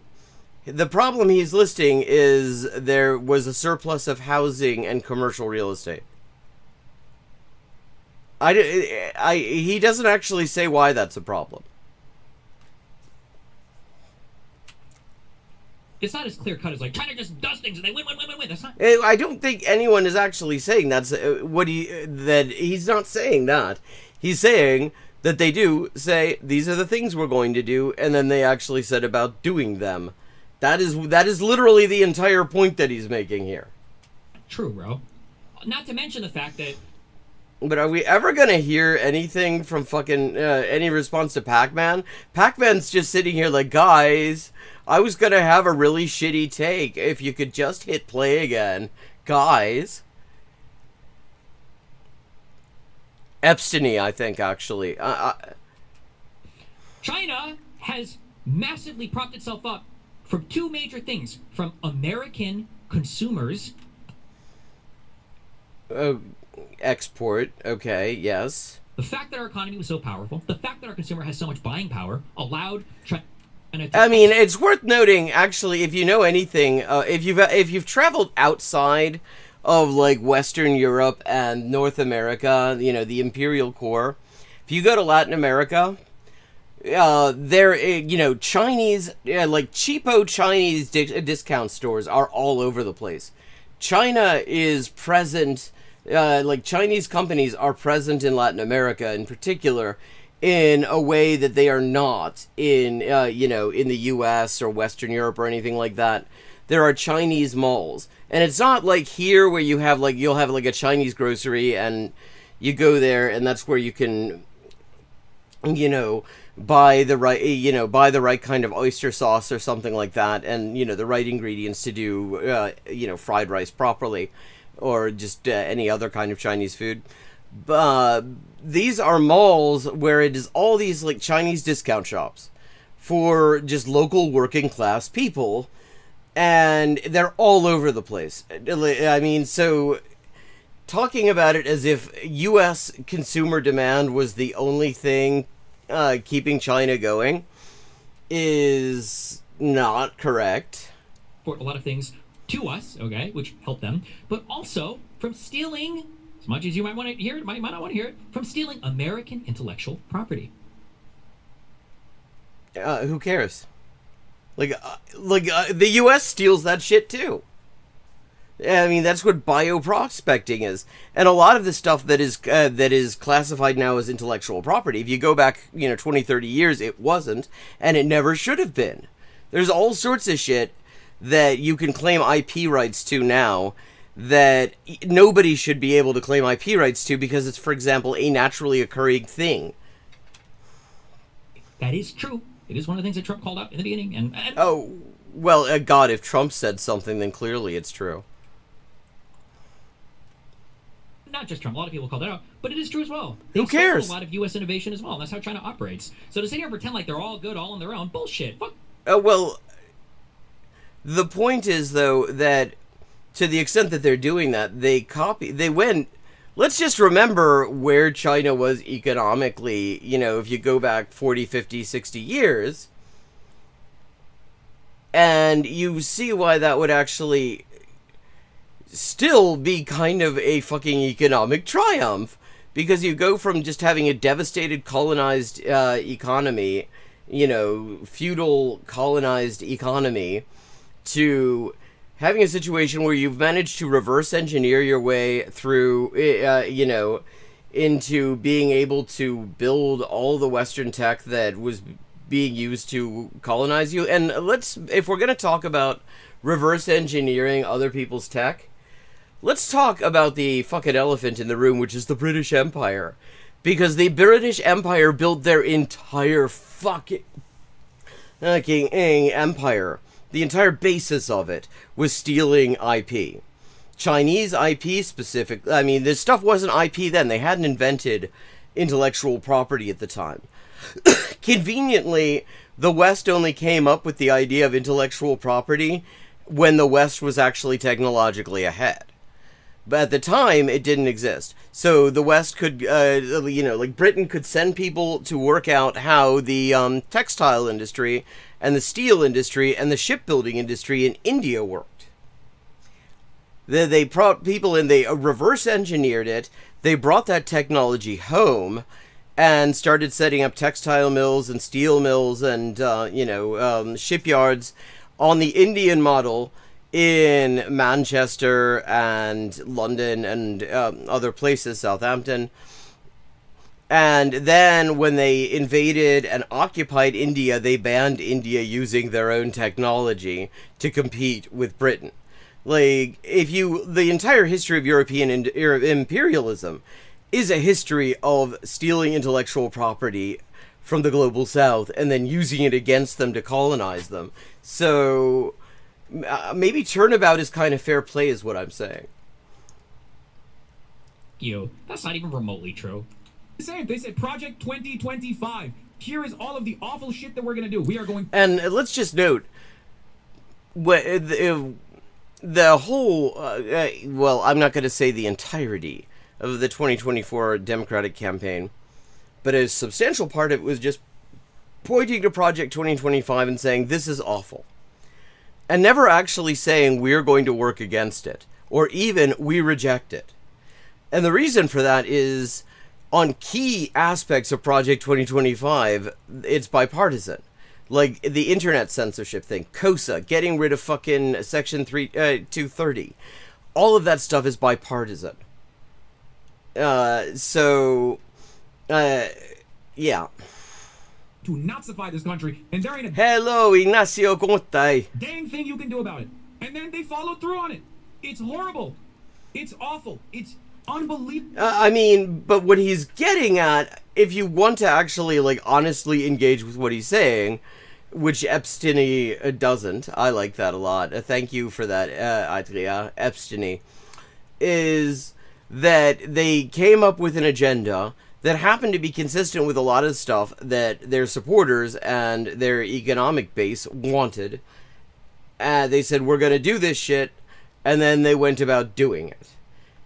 the problem he's listing is there was a surplus of housing and commercial real estate. He doesn't actually say why that's a problem. It's not as clear cut as, like, China just does things and they win. That's not. I don't think anyone is actually saying that's that he's not saying that. He's saying that they do say these are the things we're going to do, and then they actually said about doing them. That is literally the entire point that he's making here. True, bro. Not to mention the fact that. But are we ever gonna hear anything from fucking any response to Pac-Man? Pac-Man's just sitting here like, guys, I was gonna have a really shitty take if you could just hit play again, guys. Epstein-y, I think, actually. China has massively propped itself up from two major things: from American consumers. Export, okay, yes. The fact that our economy was so powerful, the fact that our consumer has so much buying power, allowed And I mean, it's worth noting, actually, if you know anything, if you've traveled outside of like Western Europe and North America, you know, the imperial core, if you go to Latin America, there, you know, Chinese, like cheapo Chinese discount stores are all over the place. China is present, like Chinese companies are present in Latin America in particular, in a way that they are not in, you know, in the U.S. or Western Europe or anything like that. There are Chinese malls, and it's not like here where you have like you'll have like a Chinese grocery and you go there and that's where you can, you know, buy the right kind of oyster sauce or something like that, and you know the right ingredients to do you know, fried rice properly, or just any other kind of Chinese food. These are malls where it is all these like Chinese discount shops for just local working class people, and they're all over the place. I mean, so talking about it as if U.S. consumer demand was the only thing keeping China going is not correct. For a lot of things to us, okay, which help them, but also from stealing, as much as you might want to hear it, might not want to hear it, from stealing American intellectual property. Who cares? Like the U.S. steals that shit too. I mean, that's what bioprospecting is, and a lot of the stuff that is classified now as intellectual property. If you go back, you know, 20, 30 years, it wasn't, and it never should have been. There's all sorts of shit that you can claim IP rights to now that nobody should be able to claim IP rights to because it's, for example, a naturally occurring thing. That is true. It is one of the things that Trump called out in the beginning. And oh, well, God, if Trump said something, then clearly it's true. Not just Trump, a lot of people called it out, but it is true as well. Who cares? A lot of U.S. innovation as well, and that's how China operates. So to sit here and pretend like they're all good, all on their own, bullshit. Fuck. Well, the point is, though, that to the extent that they're doing that, they went, let's just remember where China was economically, you know, if you go back 40, 50, 60 years, and you see why that would actually still be kind of a fucking economic triumph, because you go from just having a devastated colonized economy, you know, feudal colonized economy, to having a situation where you've managed to reverse engineer your way through, you know, into being able to build all the Western tech that was being used to colonize you. And if we're going to talk about reverse engineering other people's tech, let's talk about the fucking elephant in the room, which is the British Empire. Because the British Empire built their entire fucking empire. The entire basis of it was stealing IP. Chinese IP specific. I mean, this stuff wasn't IP then. They hadn't invented intellectual property at the time. Conveniently, the West only came up with the idea of intellectual property when the West was actually technologically ahead. But at the time, it didn't exist. So the West could, you know, like Britain could send people to work out how the textile industry and the steel industry and the shipbuilding industry in India worked. They brought people in, they reverse engineered it, they brought that technology home and started setting up textile mills and steel mills and, you know, shipyards on the Indian model in Manchester and London and other places, Southampton. And then when they invaded and occupied India, they banned India using their own technology to compete with Britain. Like, the entire history of European imperialism is a history of stealing intellectual property from the global south and then using it against them to colonize them. So maybe turnabout is kind of fair play is what I'm saying. That's not even remotely true. They said Project 2025. Here is all of the awful shit that we're going to do. We are going... And let's just note, the whole, well, I'm not going to say the entirety of the 2024 Democratic campaign, but a substantial part of it was just pointing to Project 2025 and saying, this is awful. And never actually saying, we're going to work against it. Or even, we reject it. And the reason for that is, on key aspects of Project 2025, it's bipartisan. Like the internet censorship thing, COSA, getting rid of fucking Section 230. All of that stuff is bipartisan. Yeah. To Nazify this country, and there ain't a Hello, Ignacio, ¿cómo estás? dang thing you can do about it. And then they follow through on it. It's horrible. It's awful. It's unbelievable. I mean, but what he's getting at, if you want to actually, like, honestly engage with what he's saying, which Epstein doesn't, I like that a lot, thank you for that, Adria, Epstein, is that they came up with an agenda that happened to be consistent with a lot of stuff that their supporters and their economic base wanted. They said, we're going to do this shit, and then they went about doing it.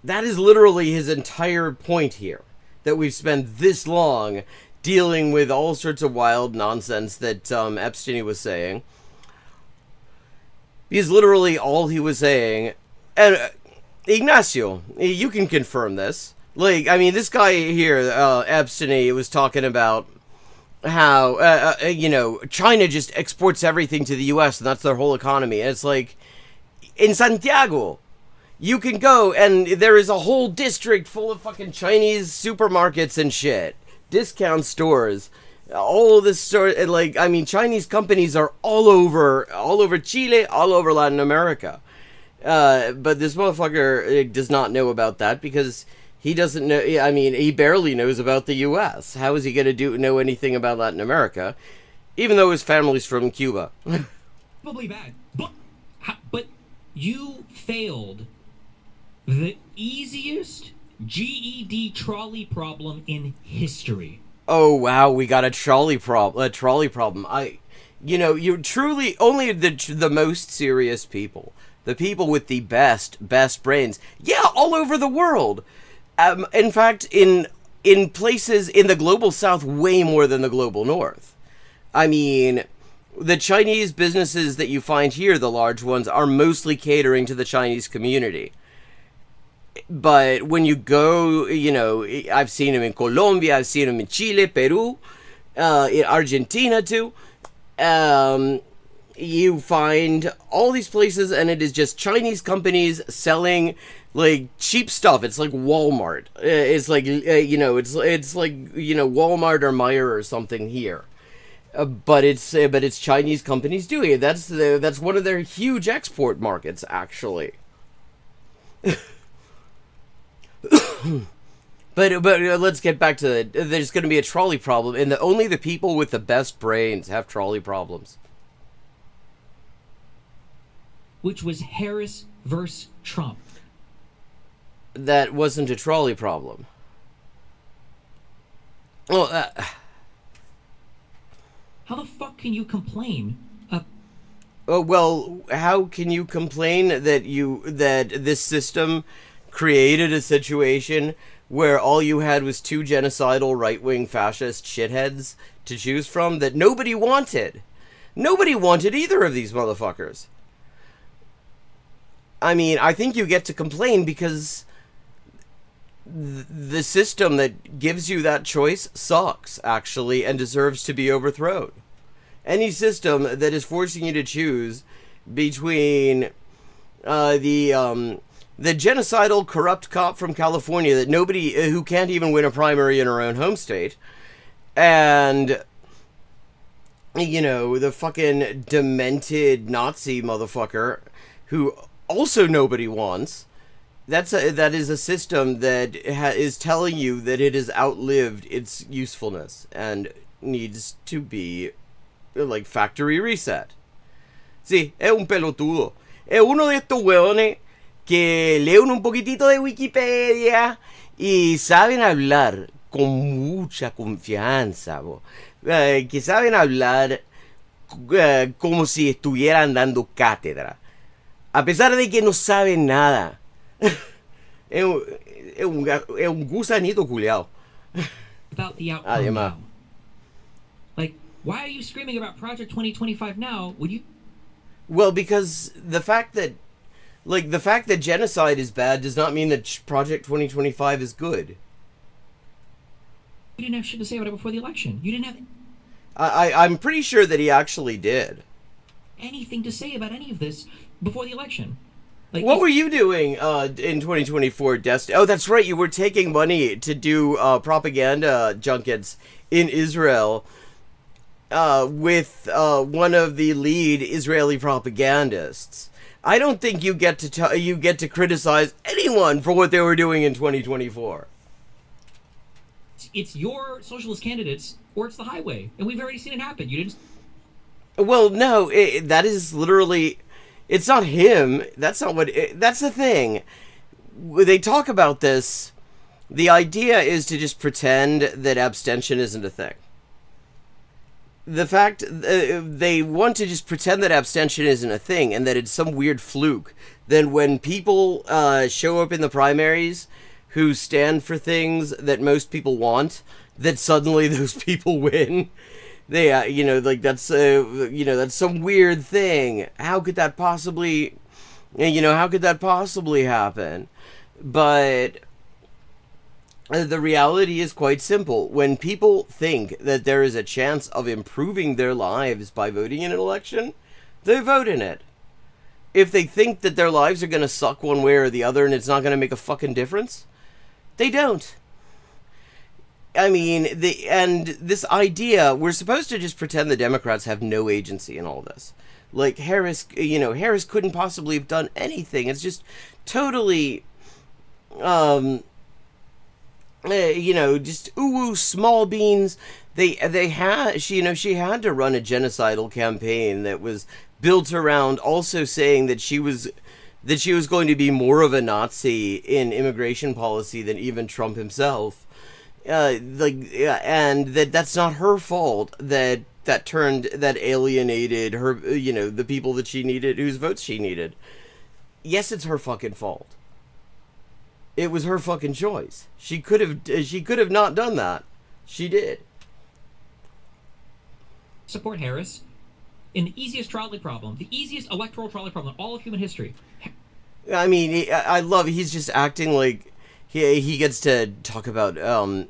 That is literally his entire point here, that we've spent this long dealing with all sorts of wild nonsense that Epstein was saying. Because literally all he was saying, and Ignacio, you can confirm this. Like, I mean, this guy here, Epstein, was talking about how, China just exports everything to the U.S. and that's their whole economy. And it's like, in Santiago, you can go and there is a whole district full of fucking Chinese supermarkets and shit. Discount stores. All of this sort, like, I mean, Chinese companies are all over Chile, all over Latin America. But this motherfucker does not know about that because he doesn't know, I mean, he barely knows about the U.S. How is he going to know anything about Latin America, even though his family's from Cuba? Probably bad. But you failed the easiest GED trolley problem in history. Oh wow, we got a trolley problem. You're truly only the most serious people, the people with the best brains. Yeah, all over the world. In fact, in places in the global south, way more than the global north. I mean, the Chinese businesses that you find here, the large ones, are mostly catering to the Chinese community. But when you go, I've seen them in Colombia, I've seen them in Chile, Peru, in Argentina too. You find all these places and it is just Chinese companies selling like cheap stuff. It's like Walmart. It's like, it's like, Walmart or Meijer or something here. But it's Chinese companies doing it. That's one of their huge export markets, actually. But let's get back to it. There's going to be a trolley problem, and only the people with the best brains have trolley problems. Which was Harris versus Trump. That wasn't a trolley problem. Well, how the fuck can you complain? Well, how can you complain that this system created a situation where all you had was two genocidal right-wing fascist shitheads to choose from that nobody wanted? Nobody wanted either of these motherfuckers. I mean, I think you get to complain because the system that gives you that choice sucks, actually, and deserves to be overthrown. Any system that is forcing you to choose between the genocidal corrupt cop from California that who can't even win a primary in her own home state, and the fucking demented Nazi motherfucker who also nobody wants. That is a system that is telling you that it has outlived its usefulness and needs to be like factory reset. Sí, es un pelotudo. Es uno de estos hueones que leen un poquitito de Wikipedia y saben hablar con mucha confianza, que saben hablar como si estuvieran dando cátedra, a pesar de que no saben nada. Es un gusanito culiao. About the outcome now. Like, Why are you screaming about Project 2025 now? Would you? Well, because the fact that genocide is bad does not mean that Project 2025 is good. You didn't have shit to say about it before the election. You didn't have I'm pretty sure that he actually did. anything to say about any of this before the election. Like, what were you doing in 2024, Destiny? Oh, that's right. You were taking money to do propaganda junkets in Israel with one of the lead Israeli propagandists. I don't think you get to criticize anyone for what they were doing in 2024. It's your socialist candidates, or it's the highway, and we've already seen it happen. You didn't. Well, no, that is literally. It's not him. That's not what. That's the thing. They talk about this. The idea is to just pretend that abstention isn't a thing. The fact they want to just pretend that abstention isn't a thing and that it's some weird fluke. Then when people show up in the primaries who stand for things that most people want, that suddenly those people win. They, that's some weird thing. How could that possibly, happen? But the reality is quite simple. When people think that there is a chance of improving their lives by voting in an election, they vote in it. If they think that their lives are going to suck one way or the other and it's not going to make a fucking difference, they don't. I mean, this idea, we're supposed to just pretend the Democrats have no agency in all this. Like, Harris couldn't possibly have done anything. It's just totally, just ooh, small beans. She had to run a genocidal campaign that was built around also saying that she was going to be more of a Nazi in immigration policy than even Trump himself. And that's not her fault that alienated her, the people that she needed, whose votes she needed. Yes, it's her fucking fault. It was her fucking choice. She could have not done that. She did. Support Harris in the easiest trolley problem, the easiest electoral trolley problem in all of human history. I mean, I love, he's just acting like he gets to talk about a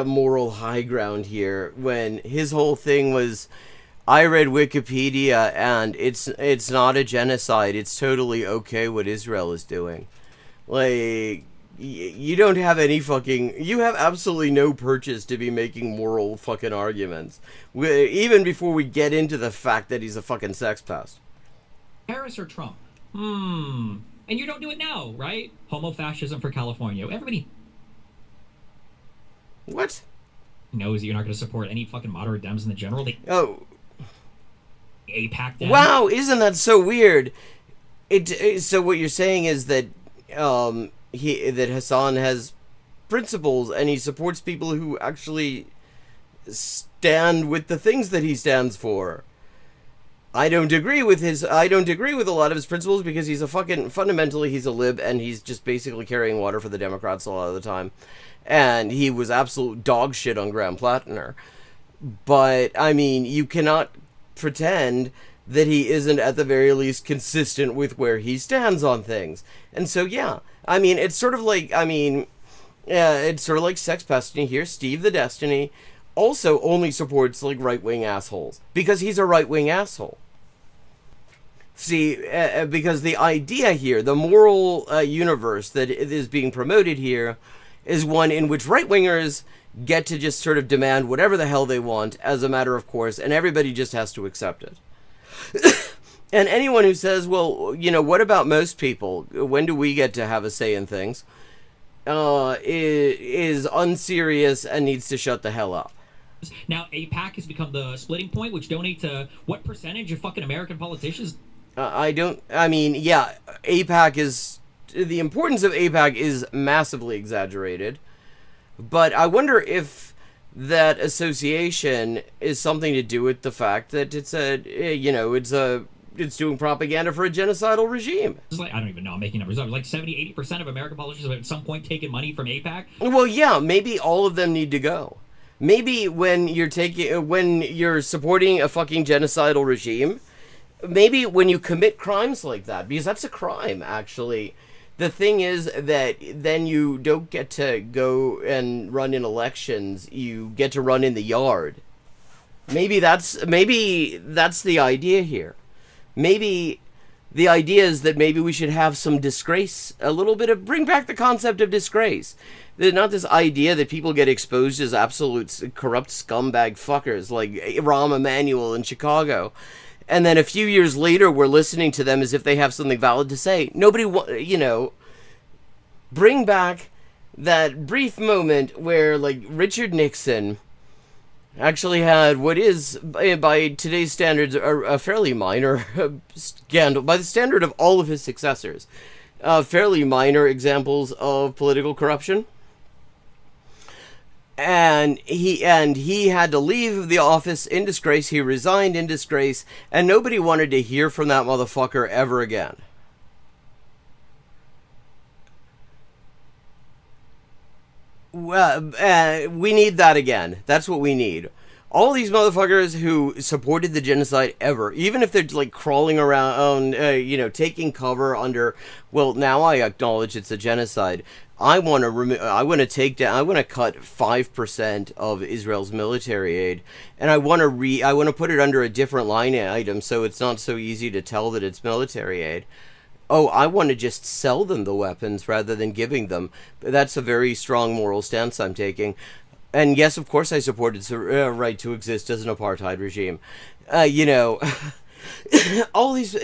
moral high ground here when his whole thing was, I read Wikipedia and it's not a genocide. It's totally okay what Israel is doing. Like, you don't have you have absolutely no purchase to be making moral fucking arguments. Even before we get into the fact that he's a fucking sex pest. Harris or Trump? And you don't do it now, right? Homo-fascism for California. Everybody knows that you're not going to support any fucking moderate Dems in the general. AIPAC Dems. Wow, isn't that so weird? So what you're saying is that that Hassan has principles and he supports people who actually stand with the things that he stands for. I don't agree with a lot of his principles because fundamentally he's a lib and he's just basically carrying water for the Democrats a lot of the time. And he was absolute dog shit on Graham Plattner. But, I mean, you cannot pretend that he isn't at the very least consistent with where he stands on things. And so, yeah, I mean, it's sort of like Sex Destiny here. Steve the Destiny also only supports, like, right-wing assholes. Because he's a right-wing asshole. See, because the idea here, the moral universe that is being promoted here, is one in which right-wingers get to just sort of demand whatever the hell they want as a matter of course, and everybody just has to accept it. And anyone who says, well, what about most people? When do we get to have a say in things? Is unserious and needs to shut the hell up. Now, AIPAC has become the splitting point, which donate to what percentage of fucking American politicians? AIPAC is... The importance of AIPAC is massively exaggerated. But I wonder if that association is something to do with the fact that it's doing propaganda for a genocidal regime. It's like, I don't even know, I'm making numbers up. Like 70-80% of American politicians have at some point taken money from AIPAC. Well, yeah, maybe all of them need to go. Maybe when you're supporting a fucking genocidal regime, maybe when you commit crimes like that, because that's a crime, actually. The thing is that then you don't get to go and run in elections. You get to run in the yard. Maybe that's the idea here. Maybe the idea is that maybe we should have some disgrace, a little bit of, bring back the concept of disgrace. Not this idea that people get exposed as absolute corrupt scumbag fuckers like Rahm Emanuel in Chicago. And then a few years later, we're listening to them as if they have something valid to say. Nobody, bring back that brief moment where, like, Richard Nixon actually had what is, by today's standards, a fairly minor scandal, by the standard of all of his successors, fairly minor examples of political corruption. And he had to leave the office in disgrace. He resigned in disgrace, and nobody wanted to hear from that motherfucker ever again. Well, we need that again. That's what we need. All these motherfuckers who supported the genocide ever, even if they're like crawling around, taking cover under, well, now I acknowledge it's a genocide. I want to cut 5% of Israel's military aid, and I want to put it under a different line item so it's not so easy to tell that it's military aid. Oh, I want to just sell them the weapons rather than giving them. That's a very strong moral stance I'm taking. And yes, of course I supported the right to exist as an apartheid regime. All these,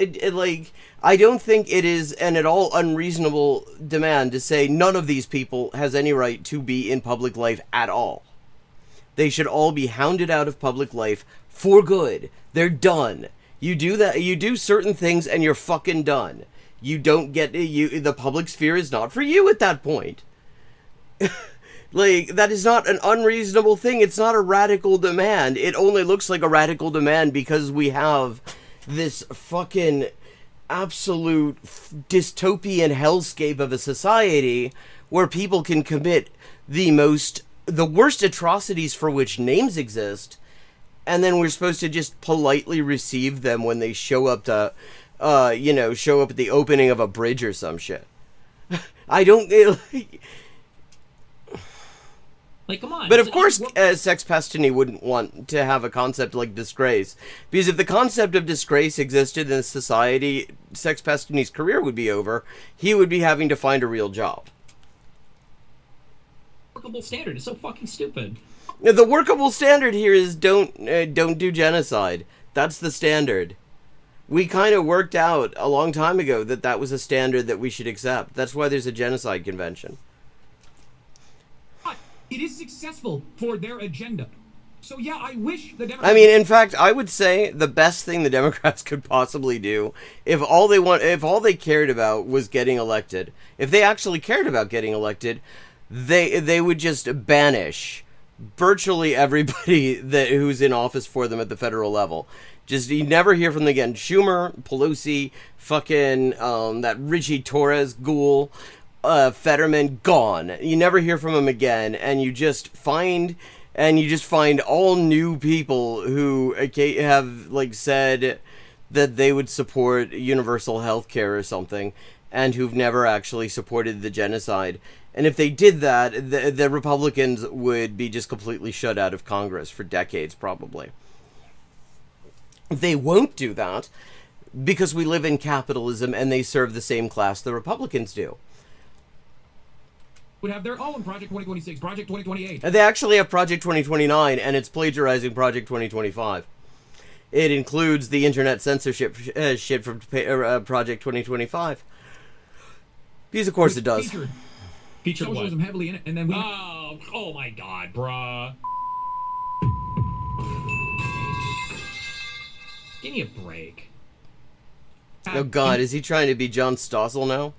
I don't think it is an at all unreasonable demand to say none of these people has any right to be in public life at all. They should all be hounded out of public life for good. They're done. You do that, you do certain things and you're fucking done. You don't get, the public sphere is not for you at that point. Like, that is not an unreasonable thing. It's not a radical demand. It only looks like a radical demand because we have this fucking absolute dystopian hellscape of a society where people can commit the worst atrocities for which names exist, and then we're supposed to just politely receive them when they show up to, show up at the opening of a bridge or some shit. I don't... Like, come on. But of course, Sex Pestany wouldn't want to have a concept like disgrace. Because if the concept of disgrace existed in society, Sex Pestany's career would be over. He would be having to find a real job. Workable standard is so fucking stupid. The workable standard here is don't do genocide. That's the standard. We kind of worked out a long time ago that was a standard that we should accept. That's why there's a genocide convention. It is successful for their agenda. So yeah, I wish the Democrats... I mean, in fact, I would say the best thing the Democrats could possibly do, if all they cared about was getting elected, if they actually cared about getting elected, they would just banish virtually everybody who's in office for them at the federal level. Just, you never hear from them again. Schumer, Pelosi, fucking, that Richie Torres ghoul, Fetterman, gone. You never hear from him again, and you just find all new people who have, like, said that they would support universal health care or something, and who've never actually supported the genocide. And if they did that, the Republicans would be just completely shut out of Congress for decades, probably. They won't do that because we live in capitalism and they serve the same class the Republicans do. Would have their own Project 2026, Project 2028. They actually have Project 2029, and it's plagiarizing Project 2025. It includes the internet censorship shit from Project 2025. Because of course it does. Featured socialism what? Heavily in it, and then we... Oh my god, bruh. Give me a break. Oh god, is he trying to be John Stossel now?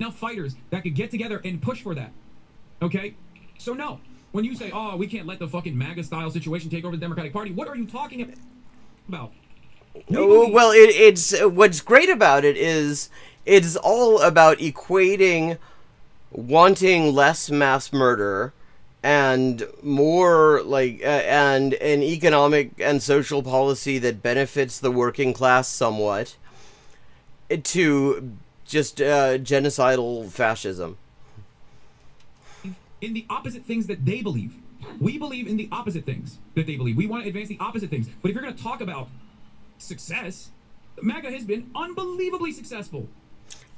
Enough fighters that could get together and push for that. Okay? So no. When you say, oh, we can't let the fucking MAGA-style situation take over the Democratic Party, what are you talking about? Well, it's what's great about it is it's all about equating wanting less mass murder and more and an economic and social policy that benefits the working class somewhat, to just genocidal fascism. In the opposite things that they believe. We believe in the opposite things that they believe. We want to advance the opposite things. But if you're going to talk about success, MAGA has been unbelievably successful.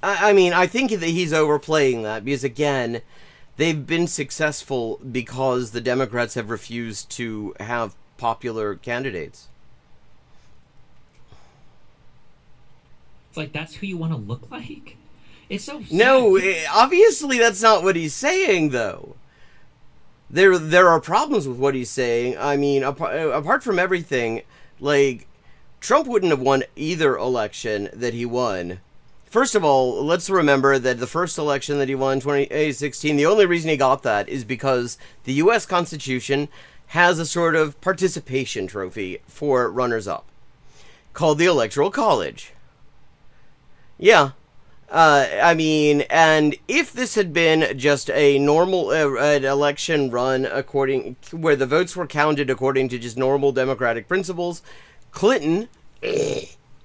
I mean, I think that he's overplaying that because, again, they've been successful because the Democrats have refused to have popular candidates. It's like, that's who you want to look like? It's so sad. No, obviously that's not what he's saying, though. There are problems with what he's saying. I mean, apart from everything, like, Trump wouldn't have won either election that he won. First of all, let's remember that the first election that he won in 2016, the only reason he got that is because the U.S. Constitution has a sort of participation trophy for runners-up called the Electoral College. Yeah. I mean, and if this had been just a normal an election run where the votes were counted according to just normal democratic principles, Clinton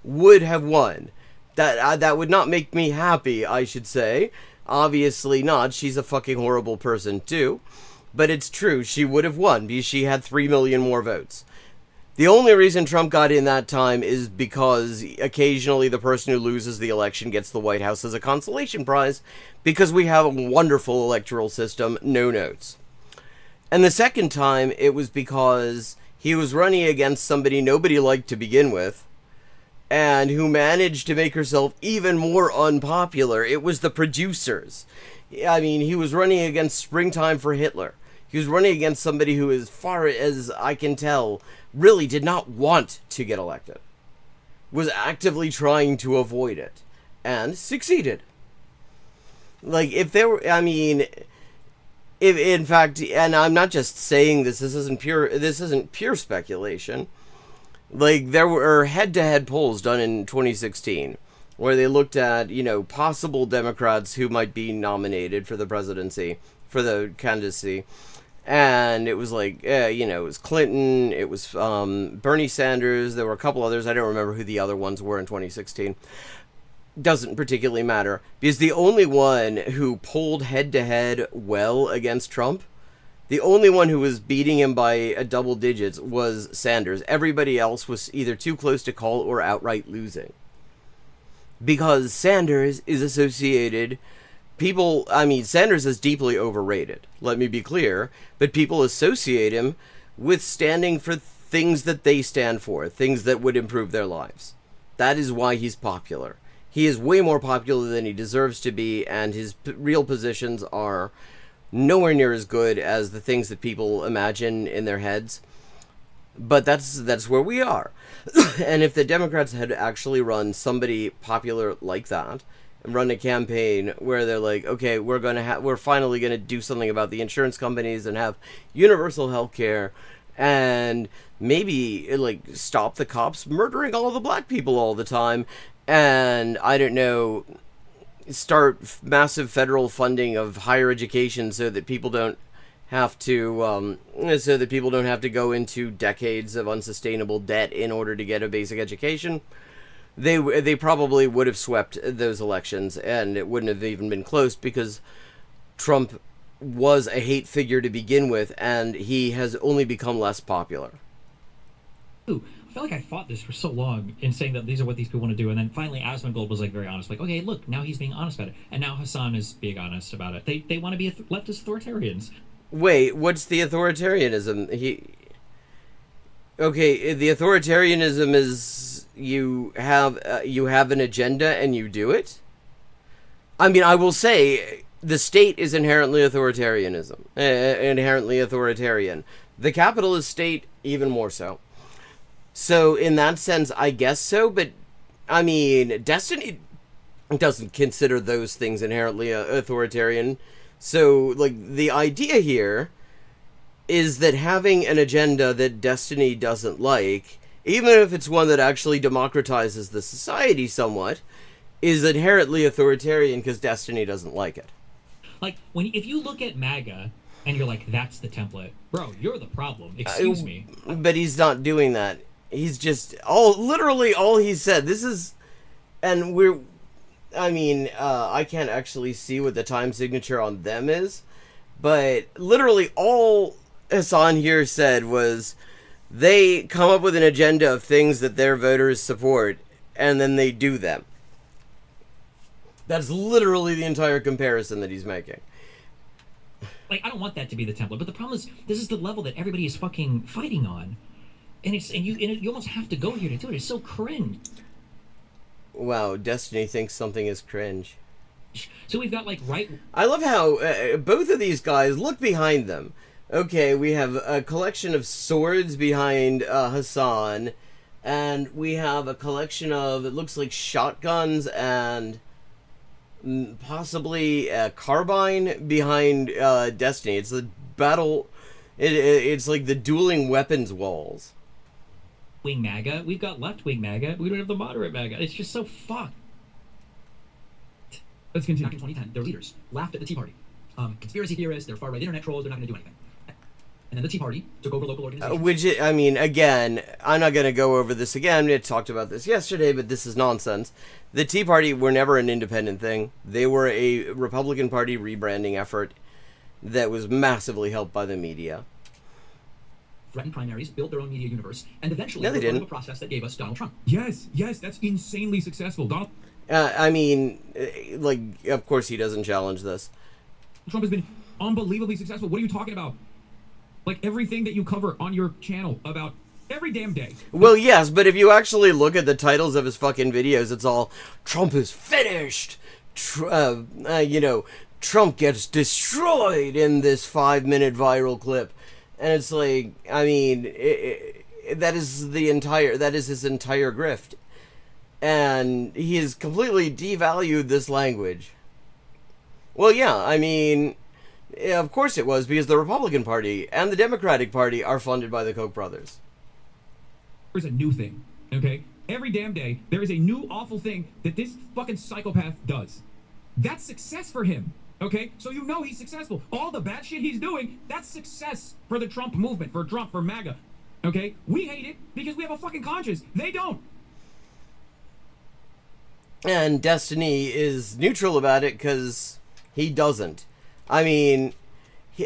would have won. That would not make me happy, I should say. Obviously not. She's a fucking horrible person, too. But it's true. She would have won because she had 3 million more votes. The only reason Trump got in that time is because occasionally the person who loses the election gets the White House as a consolation prize, because we have a wonderful electoral system, no notes. And the second time, it was because he was running against somebody nobody liked to begin with, and who managed to make herself even more unpopular. It was the producers. I mean, he was running against Springtime for Hitler. He was running against somebody who, as far as I can tell, really did not want to get elected. Was actively trying to avoid it. And succeeded. Like, if there were, I mean, if, in fact, and I'm not just saying this isn't pure speculation. Like, there were head-to-head polls done in 2016 where they looked at, possible Democrats who might be nominated for the presidency, for the candidacy. And it was like, it was Clinton, it was Bernie Sanders, there were a couple others, I don't remember who the other ones were in 2016. Doesn't particularly matter, because the only one who polled head-to-head well against Trump, the only one who was beating him by double digits was Sanders. Everybody else was either too close to call or outright losing. Because Sanders is associated... Sanders is deeply overrated, let me be clear, but people associate him with standing for things that they stand for, things that would improve their lives. That is why he's popular. He is way more popular than he deserves to be, and his real positions are nowhere near as good as the things that people imagine in their heads. But that's where we are. And if the Democrats had actually run somebody popular like that, run a campaign where they're like, okay, we're finally gonna do something about the insurance companies and have universal health care, and maybe stop the cops murdering all the black people all the time, and I don't know, start massive federal funding of higher education so that people don't have to go into decades of unsustainable debt in order to get a basic education. They probably would have swept those elections, and it wouldn't have even been close, because Trump was a hate figure to begin with, and he has only become less popular. Ooh, I feel like I fought this for so long in saying that these are what these people want to do, and then finally Asmongold was very honest, okay, look, now he's being honest about it, and now Hassan is being honest about it. They want to be leftist authoritarians. Wait, what's the authoritarianism? Okay, the authoritarianism is you have an agenda and you do it? I mean, I will say the state is inherently authoritarian. The capitalist state, even more so. So, in that sense, I guess so, but, I mean, Destiny doesn't consider those things inherently authoritarian. So, the idea here is that having an agenda that Destiny doesn't like, even if it's one that actually democratizes the society somewhat, is inherently authoritarian because Destiny doesn't like it. Like, if you look at MAGA and you're like, that's the template, bro, you're the problem. Excuse me. But he's not doing that. He's just literally all he said. This is, and I can't actually see what the time signature on them is, but literally all Hassan here said was they come up with an agenda of things that their voters support, and then they do them. That's literally the entire comparison that he's making. Like, I don't want that to be the template, but the problem is, this is the level that everybody is fucking fighting on. And you almost have to go here to do it. It's so cringe. Wow, Destiny thinks something is cringe. So we've got, like, I love how both of these guys, look behind them. Okay, we have a collection of swords behind Hassan, and we have a collection of, it looks like shotguns and possibly a carbine behind Destiny. It's the battle, it's like the dueling weapons walls. Wing MAGA, we've got left-wing MAGA, we don't have the moderate MAGA. It's just so fucked. Let's continue. Back in 2010, their leaders laughed at the Tea Party. Conspiracy theorists, they're far-right internet trolls, they're not going to do anything. And then the Tea Party took over local organizations. Which, I mean, again, I'm not going to go over this again. We talked about this yesterday, but this is nonsense. The Tea Party were never an independent thing. They were a Republican Party rebranding effort that was massively helped by the media. Threatened primaries, built their own media universe, and eventually no, they didn't. a process that gave us Donald Trump. Yes, that's insanely successful. Donald. I mean, like, of course he doesn't challenge this. Trump has been unbelievably successful. What are you talking about? Like, everything that you cover on your channel about every damn day. Well, yes, but if you actually look at the titles of his fucking videos, it's all, Trump is finished. Trump gets destroyed in this 5-minute viral clip. And it's like, I mean, that is his entire grift. And he has completely devalued this language. Well, yeah, I mean, of course it was, because the Republican Party and the Democratic Party are funded by the Koch brothers. There's a new thing, okay? Every damn day, there is a new awful thing that this fucking psychopath does. That's success for him. Okay, so you know he's successful. All the bad shit he's doing, that's success for the Trump movement, for Trump, for MAGA. Okay, we hate it because we have a fucking conscience. They don't. And Destiny is neutral about it because he doesn't. I mean,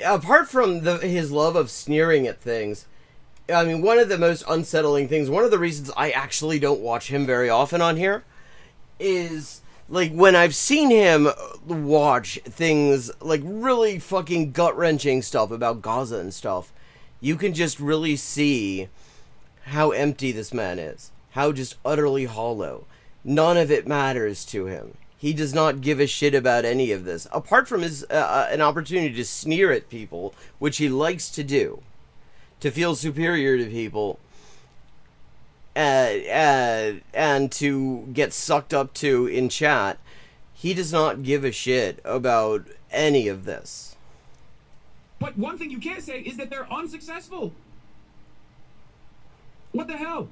apart from his love of sneering at things, I mean, one of the most unsettling things, one of the reasons I actually don't watch him very often on here, is, like, when I've seen him watch things, like, really fucking gut-wrenching stuff about Gaza and stuff, you can just really see how empty this man is. How just utterly hollow. None of it matters to him. He does not give a shit about any of this. Apart from his an opportunity to sneer at people, which he likes to do, to feel superior to people, and to get sucked up to in chat, he does not give a shit about any of this. But one thing you can't say is that they're unsuccessful. What the hell?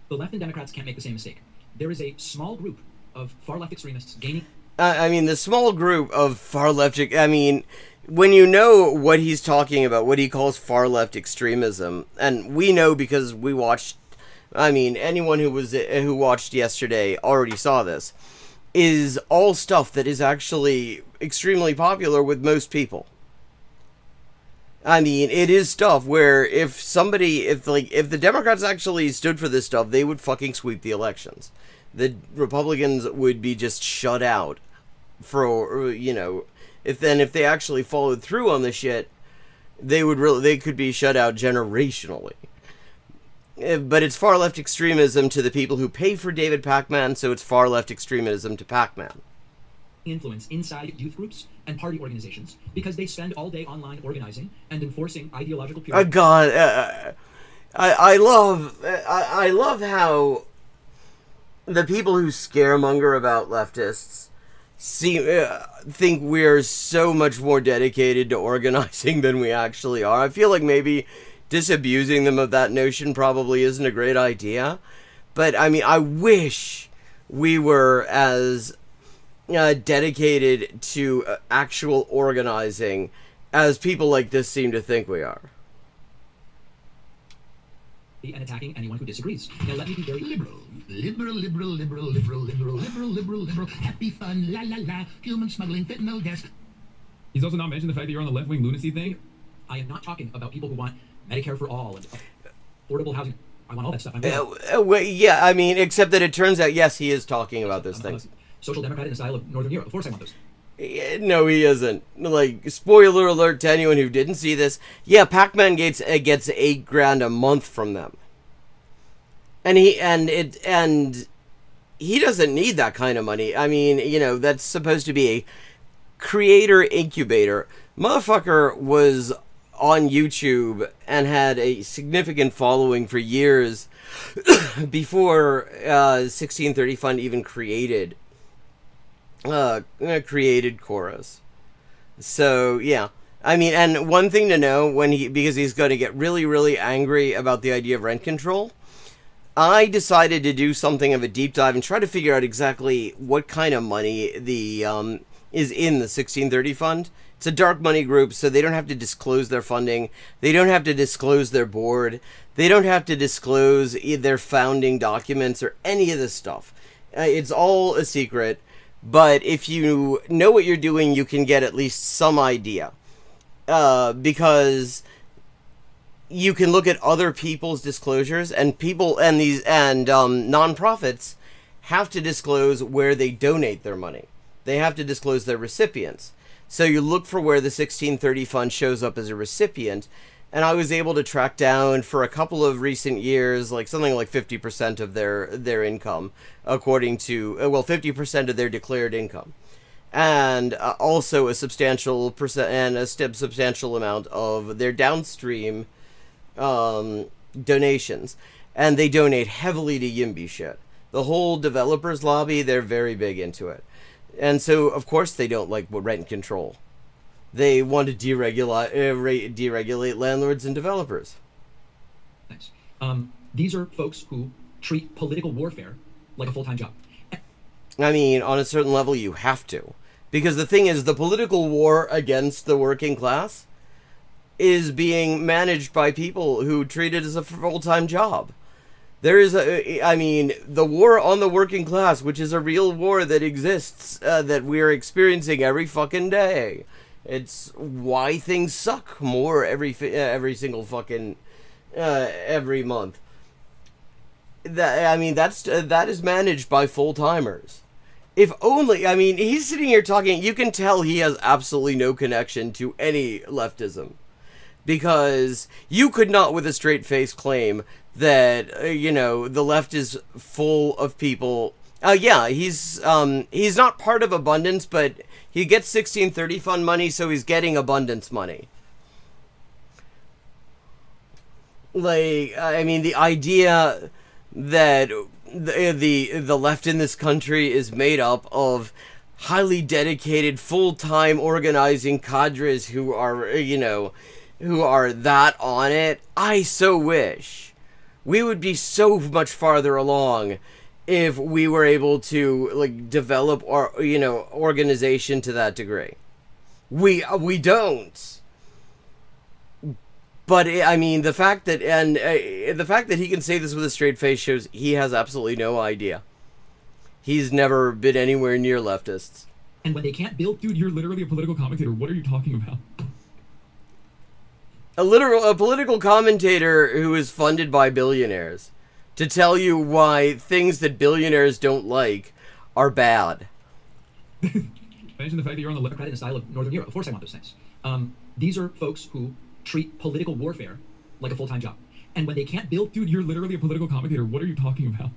The left and Democrats can't make the same mistake. There is a small group of far-left extremists gaining... I mean, the small group of far-left... I mean, when you know what he's talking about, what he calls far-left extremism, and we know because we watched... I mean, anyone who watched yesterday already saw this, is all stuff that is actually extremely popular with most people. I mean, it is stuff where if the Democrats actually stood for this stuff, they would fucking sweep the elections. The Republicans would be just shut out for, you know, if they actually followed through on the shit, they could be shut out generationally. But it's far left extremism to the people who pay for David Pac-Man, so it's far left extremism to Pac-Man. Influence inside youth groups and party organizations because they spend all day online organizing and enforcing ideological purity. God, I love how the people who scaremonger about leftists think we're so much more dedicated to organizing than we actually are. I feel like maybe disabusing them of that notion probably isn't a great idea, but I mean, I wish we were as dedicated to actual organizing as people like this seem to think we are. And attacking anyone who disagrees. Now let me be very liberal. Happy fun, la la la. Human smuggling, fentanyl, gas. He's also not mentioned the fact that you're on the left-wing lunacy thing. I am not talking about people who want Medicare for all and affordable housing. I want all that stuff. Yeah, I mean, except that it turns out, yes, he is talking about those things. Social democrat in the style of Northern Europe. Of course I want those. No, he isn't. Like, spoiler alert to anyone who didn't see this. Yeah, Pac-Man gets $8,000 a month from them, and he doesn't need that kind of money. I mean, you know, that's supposed to be a creator incubator. Motherfucker was on YouTube and had a significant following for years before 1630 Fund even created Chorus. So yeah, I mean, and one thing to know because he's going to get really, really angry about the idea of rent control. I decided to do something of a deep dive and try to figure out exactly what kind of money is in the 1630 Fund. It's a dark money group, so they don't have to disclose their funding. They don't have to disclose their board. They don't have to disclose their founding documents or any of this stuff. It's all a secret. But if you know what you're doing, you can get at least some idea. Because you can look at other people's disclosures, and nonprofits have to disclose where they donate their money. They have to disclose their recipients. So you look for where the 1630 Fund shows up as a recipient, and I was able to track down for a couple of recent years, like something like 50% of their income, according to 50% of their declared income, and also a substantial percent and a substantial amount of their downstream donations, and they donate heavily to YIMBY shit. The whole developers lobby, they're very big into it. And so, of course, they don't like rent control. They want to deregulate landlords and developers. Thanks. These are folks who treat political warfare like a full-time job. I mean, on a certain level, you have to. Because the thing is, the political war against the working class is being managed by people who treat it as a full-time job. There is the war on the working class, which is a real war that exists, that we're experiencing every fucking day. It's why things suck more every single fucking every month. That is managed by full-timers. If only, I mean, he's sitting here talking, you can tell he has absolutely no connection to any leftism. Because you could not with a straight face claim that, the left is full of people. He's not part of abundance, but he gets 1630 Fund money, so he's getting abundance money. Like, I mean, the idea that the left in this country is made up of highly dedicated, full-time organizing cadres who are that on it. I so wish we would be so much farther along if we were able to develop our organization to that degree. We don't. But I mean, the fact that he can say this with a straight face shows he has absolutely no idea. He's never been anywhere near leftists. And when they can't build, Dude, you're literally a political commentator. What are you talking about? A political commentator who is funded by billionaires to tell you why things that billionaires don't like are bad. Imagine the fact that you're on the left in the style of Northern Europe. Of course I want those things. These are folks who treat political warfare like a full-time job. And when they can't build... Dude, you're literally a political commentator. What are you talking about?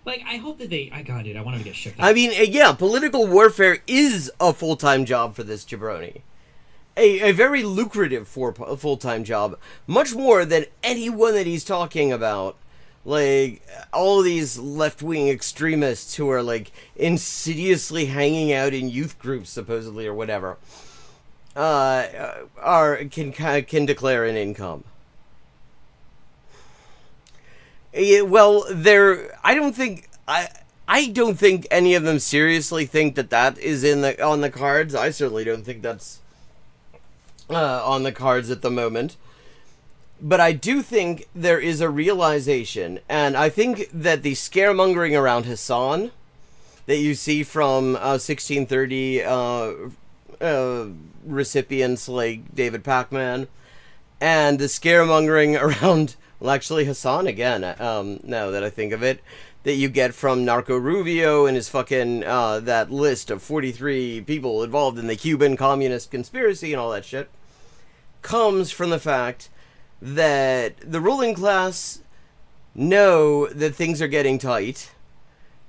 Like, I hope that I got it. I wanted to get shipped. I mean, yeah, political warfare is a full-time job for this jabroni. A very lucrative full-time job. Much more than anyone that he's talking about. Like, all these left-wing extremists who are, insidiously hanging out in youth groups, supposedly, or whatever, can declare an income. I I don't think any of them seriously think that is on the cards. I certainly don't think that's on the cards at the moment. But I do think there is a realization, and I think that the scaremongering around Hassan that you see from 1630 recipients like David Pacman, and the scaremongering around, well, actually Hassan again, now that I think of it, that you get from Narco Rubio and his fucking, that list of 43 people involved in the Cuban communist conspiracy and all that shit, comes from the fact that the ruling class know that things are getting tight.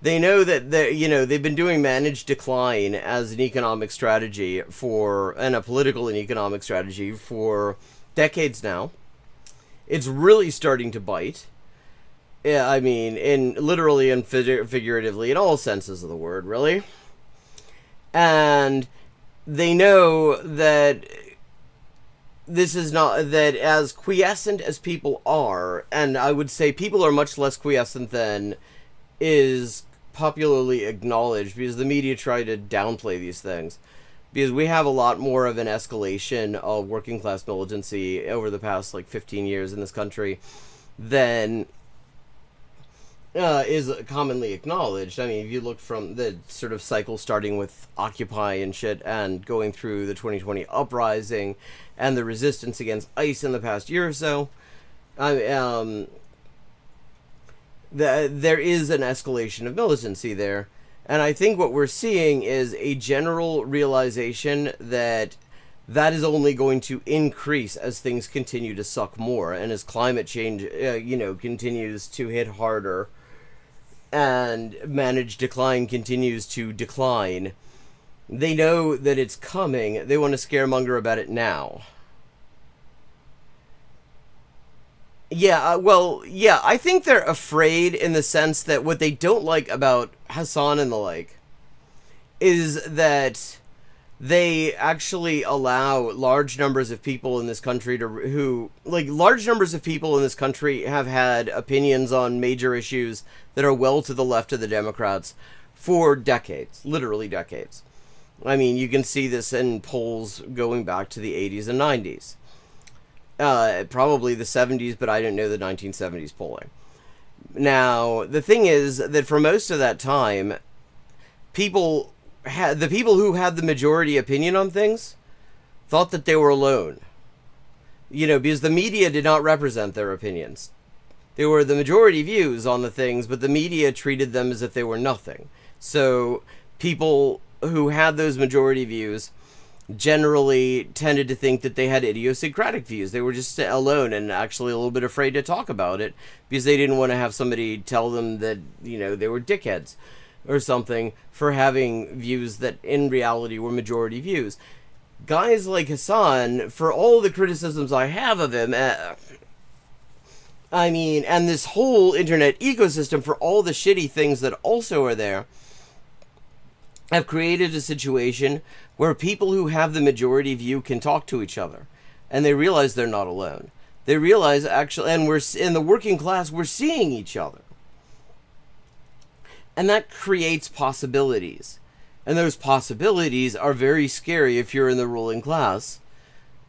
They know that they've been doing managed decline as an economic strategy and a political and economic strategy for decades now. It's really starting to bite. Yeah, I mean, literally and figuratively, in all senses of the word, really. And they know that this is not, that as quiescent as people are, and I would say people are much less quiescent than is popularly acknowledged, because the media try to downplay these things, because we have a lot more of an escalation of working class militancy over the past 15 years in this country than is commonly acknowledged. I mean, if you look from the sort of cycle starting with Occupy and shit and going through the 2020 uprising and the resistance against ICE in the past year or so, there is an escalation of militancy there. And I think what we're seeing is a general realization that is only going to increase as things continue to suck more and as climate change, continues to hit harder and managed decline continues to decline. They know that it's coming. They want to scaremonger about it now. Yeah, I think they're afraid in the sense that what they don't like about Hassan and the like is that they actually allow large numbers of people in this country large numbers of people in this country have had opinions on major issues that are well to the left of the Democrats for decades, literally decades. I mean, you can see this in polls going back to the 80s and 90s. Probably the 70s, but I didn't know the 1970s polling. Now, the thing is that for most of that time, the people who had the majority opinion on things thought that they were alone. Because the media did not represent their opinions. They were the majority views on the things, but the media treated them as if they were nothing. So people who had those majority views generally tended to think that they had idiosyncratic views. They were just alone and actually a little bit afraid to talk about it because they didn't want to have somebody tell them that, they were dickheads or something for having views that in reality were majority views. Guys like Hassan, for all the criticisms I have of him, and this whole internet ecosystem for all the shitty things that also are there, have created a situation where people who have the majority view can talk to each other, and they realize they're not alone. They realize actually, and we're in the working class, we're seeing each other. And that creates possibilities. And those possibilities are very scary if you're in the ruling class,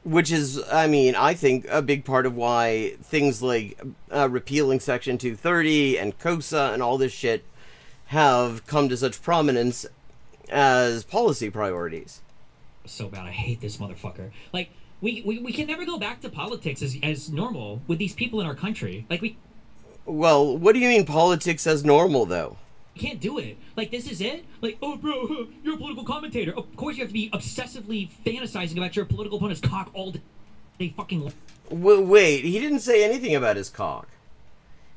which is, I think a big part of why things like repealing Section 230 and COSA and all this shit have come to such prominence as policy priorities. So bad. I hate this motherfucker. We can never go back to politics as normal with these people in our country. Well, what do you mean politics as normal, though? You can't do it. This is it? Oh, bro, you're a political commentator. Of course you have to be obsessively fantasizing about your political opponent's cock all day fucking... Wait, he didn't say anything about his cock.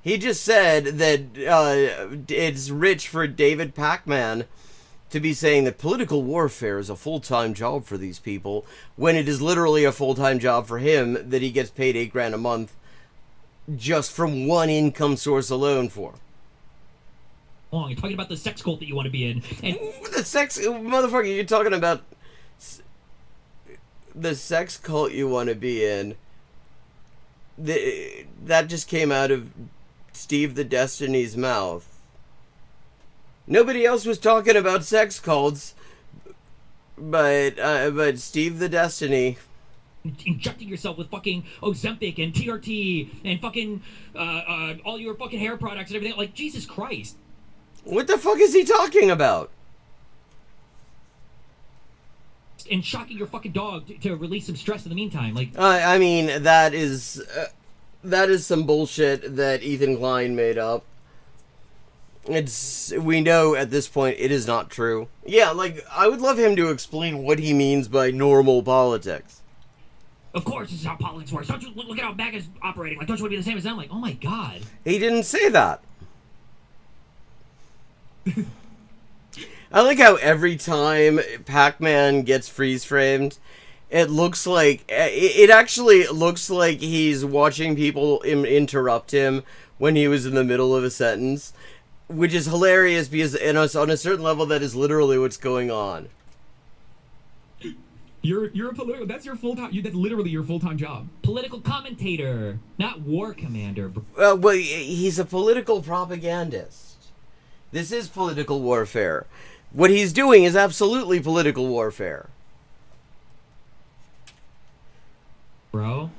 He just said that it's rich for David Pacman to be saying that political warfare is a full-time job for these people, when it is literally a full-time job for him that he gets paid $8,000 a month just from one income source alone for. You're talking about the sex cult that you want to be in. And the sex... Motherfucker, you're talking about the sex cult you want to be in. That just came out of Steve the Destiny's mouth. Nobody else was talking about sex cults, but Steve the Destiny. Injecting yourself with fucking Ozempic and TRT and fucking all your fucking hair products and everything. Like, Jesus Christ. What the fuck is he talking about? And shocking your fucking dog to release some stress in the meantime. Like, I mean, that is some bullshit that Ethan Klein made up. We know at this point it is not true. Yeah, like, I would love him to explain what he means by normal politics. Of course, this is how politics works. Don't you look at how MAGA's operating? Like, don't you want to be the same as them? Like, oh my god. He didn't say that. I like how every time Pac-Man gets freeze-framed, it looks like... It actually looks like he's watching people interrupt him when he was in the middle of a sentence, which is hilarious because on a certain level that is literally what's going on. You're a political. That's your full time. That's literally your full-time job. Political commentator, not war commander. Well, he's a political propagandist. This is political warfare. What he's doing is absolutely political warfare. Bro.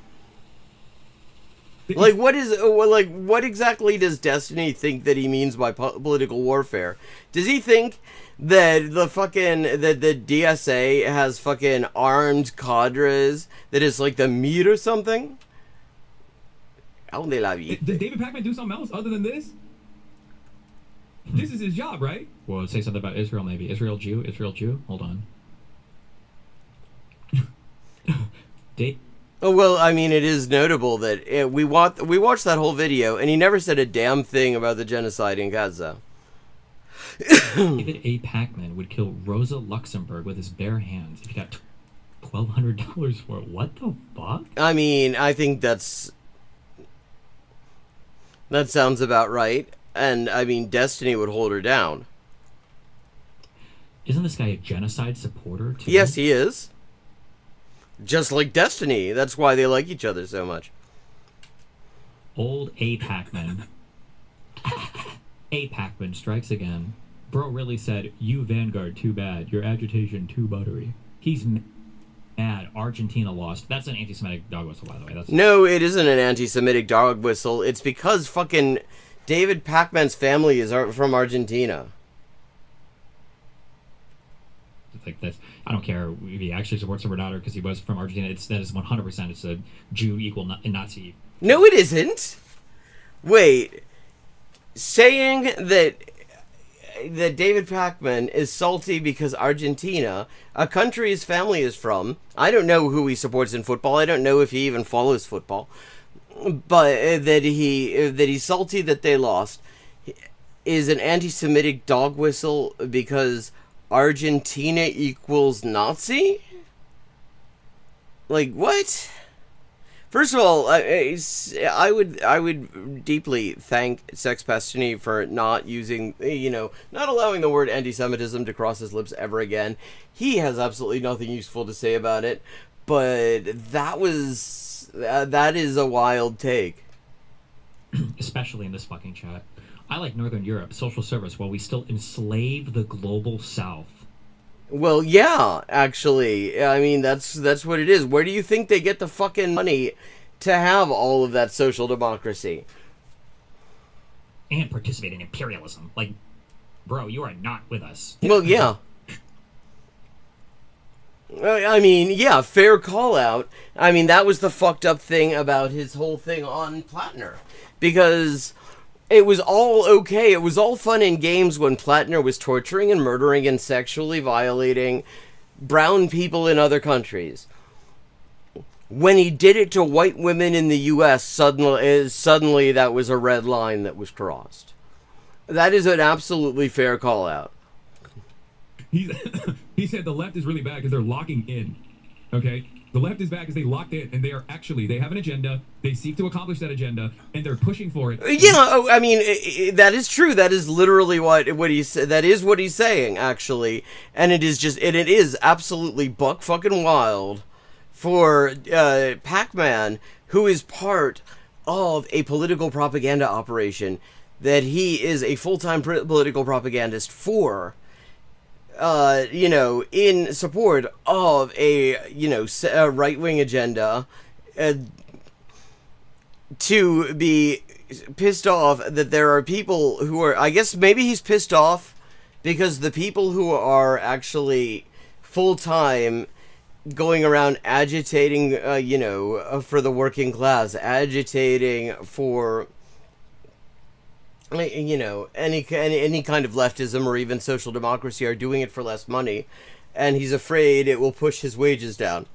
Like, what exactly does Destiny think that he means by political warfare? Does he think that the DSA has fucking armed cadres that is like the meat or something? Did David Pac-Man do something else other than this? This is his job, right? Well, say something about Israel, maybe. Israel Jew? Hold on. Oh, well, I mean, it is notable that we watched that whole video, and he never said a damn thing about the genocide in Gaza. David A. Pac-Man would kill Rosa Luxemburg with his bare hands if he got $1,200 for it. What the fuck? I mean, I think that sounds about right. And, I mean, Destiny would hold her down. Isn't this guy a genocide supporter, too? Yes, he is. Just like Destiny. That's why they like each other so much. Old A. Pac-Man. A. Pac-Man strikes again. Bro really said, "You Vanguard, too bad. Your agitation, too buttery." He's mad. Argentina lost. That's an anti-Semitic dog whistle, by the way. No, it isn't an anti-Semitic dog whistle. It's because fucking David Pac-Man's family is from Argentina. Like this, I don't care if he actually supports him or not, or because he was from Argentina. That is 100%. It's a Jew equal Nazi. No, it isn't. Wait, saying that David Pac-Man is salty because Argentina, a country his family is from. I don't know who he supports in football. I don't know if he even follows football. But that he's salty that they lost is an anti-Semitic dog whistle because Argentina equals Nazi? Like, what? First of all, I would deeply thank Sex Pestiny for not using, not allowing the word anti-Semitism to cross his lips ever again. He has absolutely nothing useful to say about it, but that is a wild take. Especially in this fucking chat. I like Northern Europe, social service, while we still enslave the global South. Well, yeah, actually. I mean, that's what it is. Where do you think they get the fucking money to have all of that social democracy? And participate in imperialism. Like, bro, you are not with us. Well, yeah. I mean, yeah, fair call out. I mean, that was the fucked up thing about his whole thing on Platner. Because it was all okay. It was all fun and games when Platner was torturing and murdering and sexually violating brown people in other countries. When he did it to white women in the U.S., suddenly that was a red line that was crossed. That is an absolutely fair call out. He said the left is really bad because they're locking in. Okay? The left is bad because they locked in, and they have an agenda, they seek to accomplish that agenda, and they're pushing for it. Yeah, I mean, that is true. That is literally what he said. That is what he's saying, actually. And it is absolutely buck fucking wild for Pac-Man, who is part of a political propaganda operation that he is a full-time political propagandist for, in support of a right-wing agenda, to be pissed off that there are people who are, I guess maybe he's pissed off because the people who are actually full-time going around agitating, for the working class, agitating for, any kind of leftism or even social democracy, are doing it for less money, and he's afraid it will push his wages down.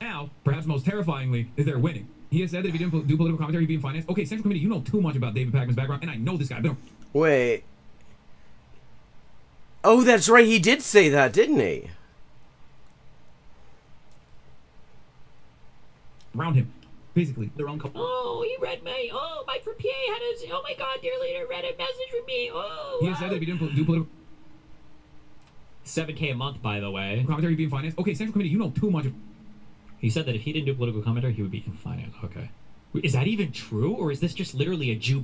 Now, perhaps most terrifyingly, is they're winning. He has said that if he didn't do political commentary, he'd be in finance. Okay, Central Committee, you know too much about David Pakman's background, and I know this guy. Wait. Oh, that's right, he did say that, didn't he? Around him. Basically, their own. Oh, he read Mike from PA had a. Oh my God, dear leader, read a message from me. Oh. He has said that if he didn't do political. $7K a month, by the way. Commentary, he'd be in finance. Okay, Central Committee, you know too much. He said that if he didn't do political commentary, he would be in finance. Okay. Is that even true, or is this just literally a Jew?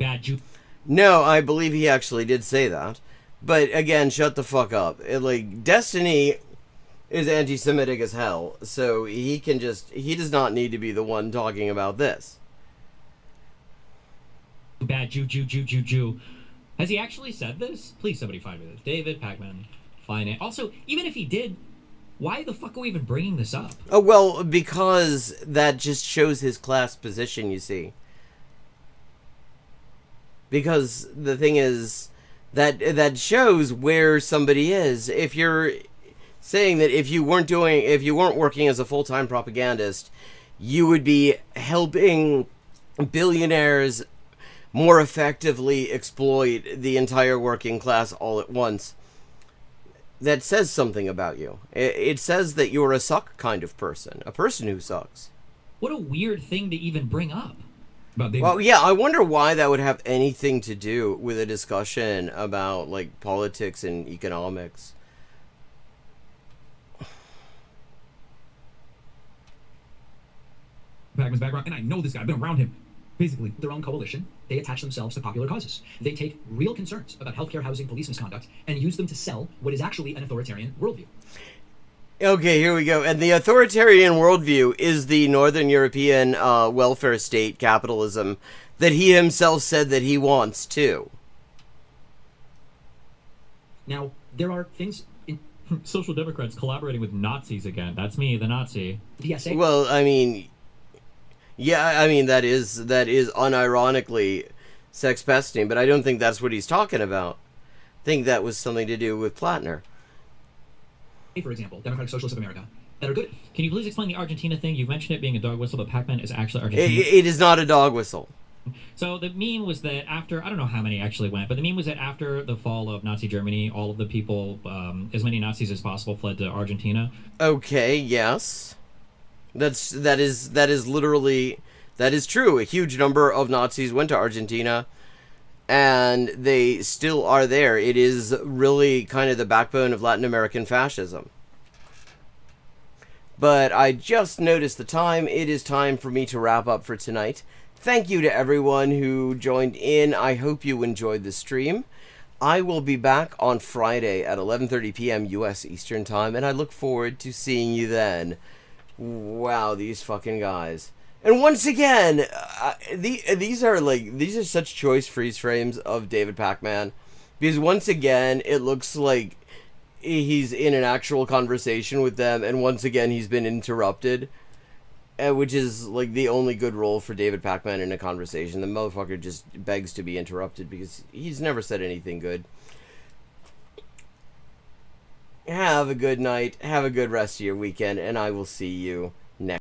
No, I believe he actually did say that. But again, shut the fuck up. Destiny is anti-Semitic as hell, so he does not need to be the one talking about this. Bad Jew. Has he actually said this? Please, somebody find me this. David Pakman, finance. Also, even if he did, why the fuck are we even bringing this up? Oh, well, because that just shows his class position, you see. Because the thing is, that shows where somebody is. If you're saying that if you weren't working as a full-time propagandist, you would be helping billionaires more effectively exploit the entire working class all at once, that says something about you. It says that you're a suck kind of person, a person who sucks. What a weird thing to even bring up. Well, yeah, I wonder why that would have anything to do with a discussion about, politics and economics. Pakman's background, and I know this guy. I've been around him. Basically, their own coalition, they attach themselves to popular causes. They take real concerns about healthcare, housing, police misconduct, and use them to sell what is actually an authoritarian worldview. Okay, here we go. And the authoritarian worldview is the Northern European welfare state capitalism that he himself said that he wants, too. Now, there are things in... Social Democrats collaborating with Nazis again. That's me, the Nazi. DSA. Well, I mean... Yeah, I mean, that is unironically sex pesting, but I don't think that's what he's talking about. I think that was something to do with Plattner. For example, Democratic Socialists of America, that are good. Can you please explain the Argentina thing? You've mentioned it being a dog whistle, but Pakman is actually Argentina. It is not a dog whistle. So the meme was that after, I don't know how many actually went, but the meme was that after the fall of Nazi Germany, all of the people, as many Nazis as possible, fled to Argentina. Okay, yes. That is literally, that is true. A huge number of Nazis went to Argentina, and they still are there. It is really kind of the backbone of Latin American fascism. But I just noticed the time. It is time for me to wrap up for tonight. Thank you to everyone who joined in. I hope you enjoyed the stream. I will be back on Friday at 11:30 p.m. U.S. Eastern Time, and I look forward to seeing you then. Wow, these fucking guys. And once again, these are such choice freeze frames of David Pakman, because once again, it looks like he's in an actual conversation with them, and once again, he's been interrupted, which is like the only good role for David Pakman in a conversation. The motherfucker just begs to be interrupted because he's never said anything good. Have a good night, have a good rest of your weekend, and I will see you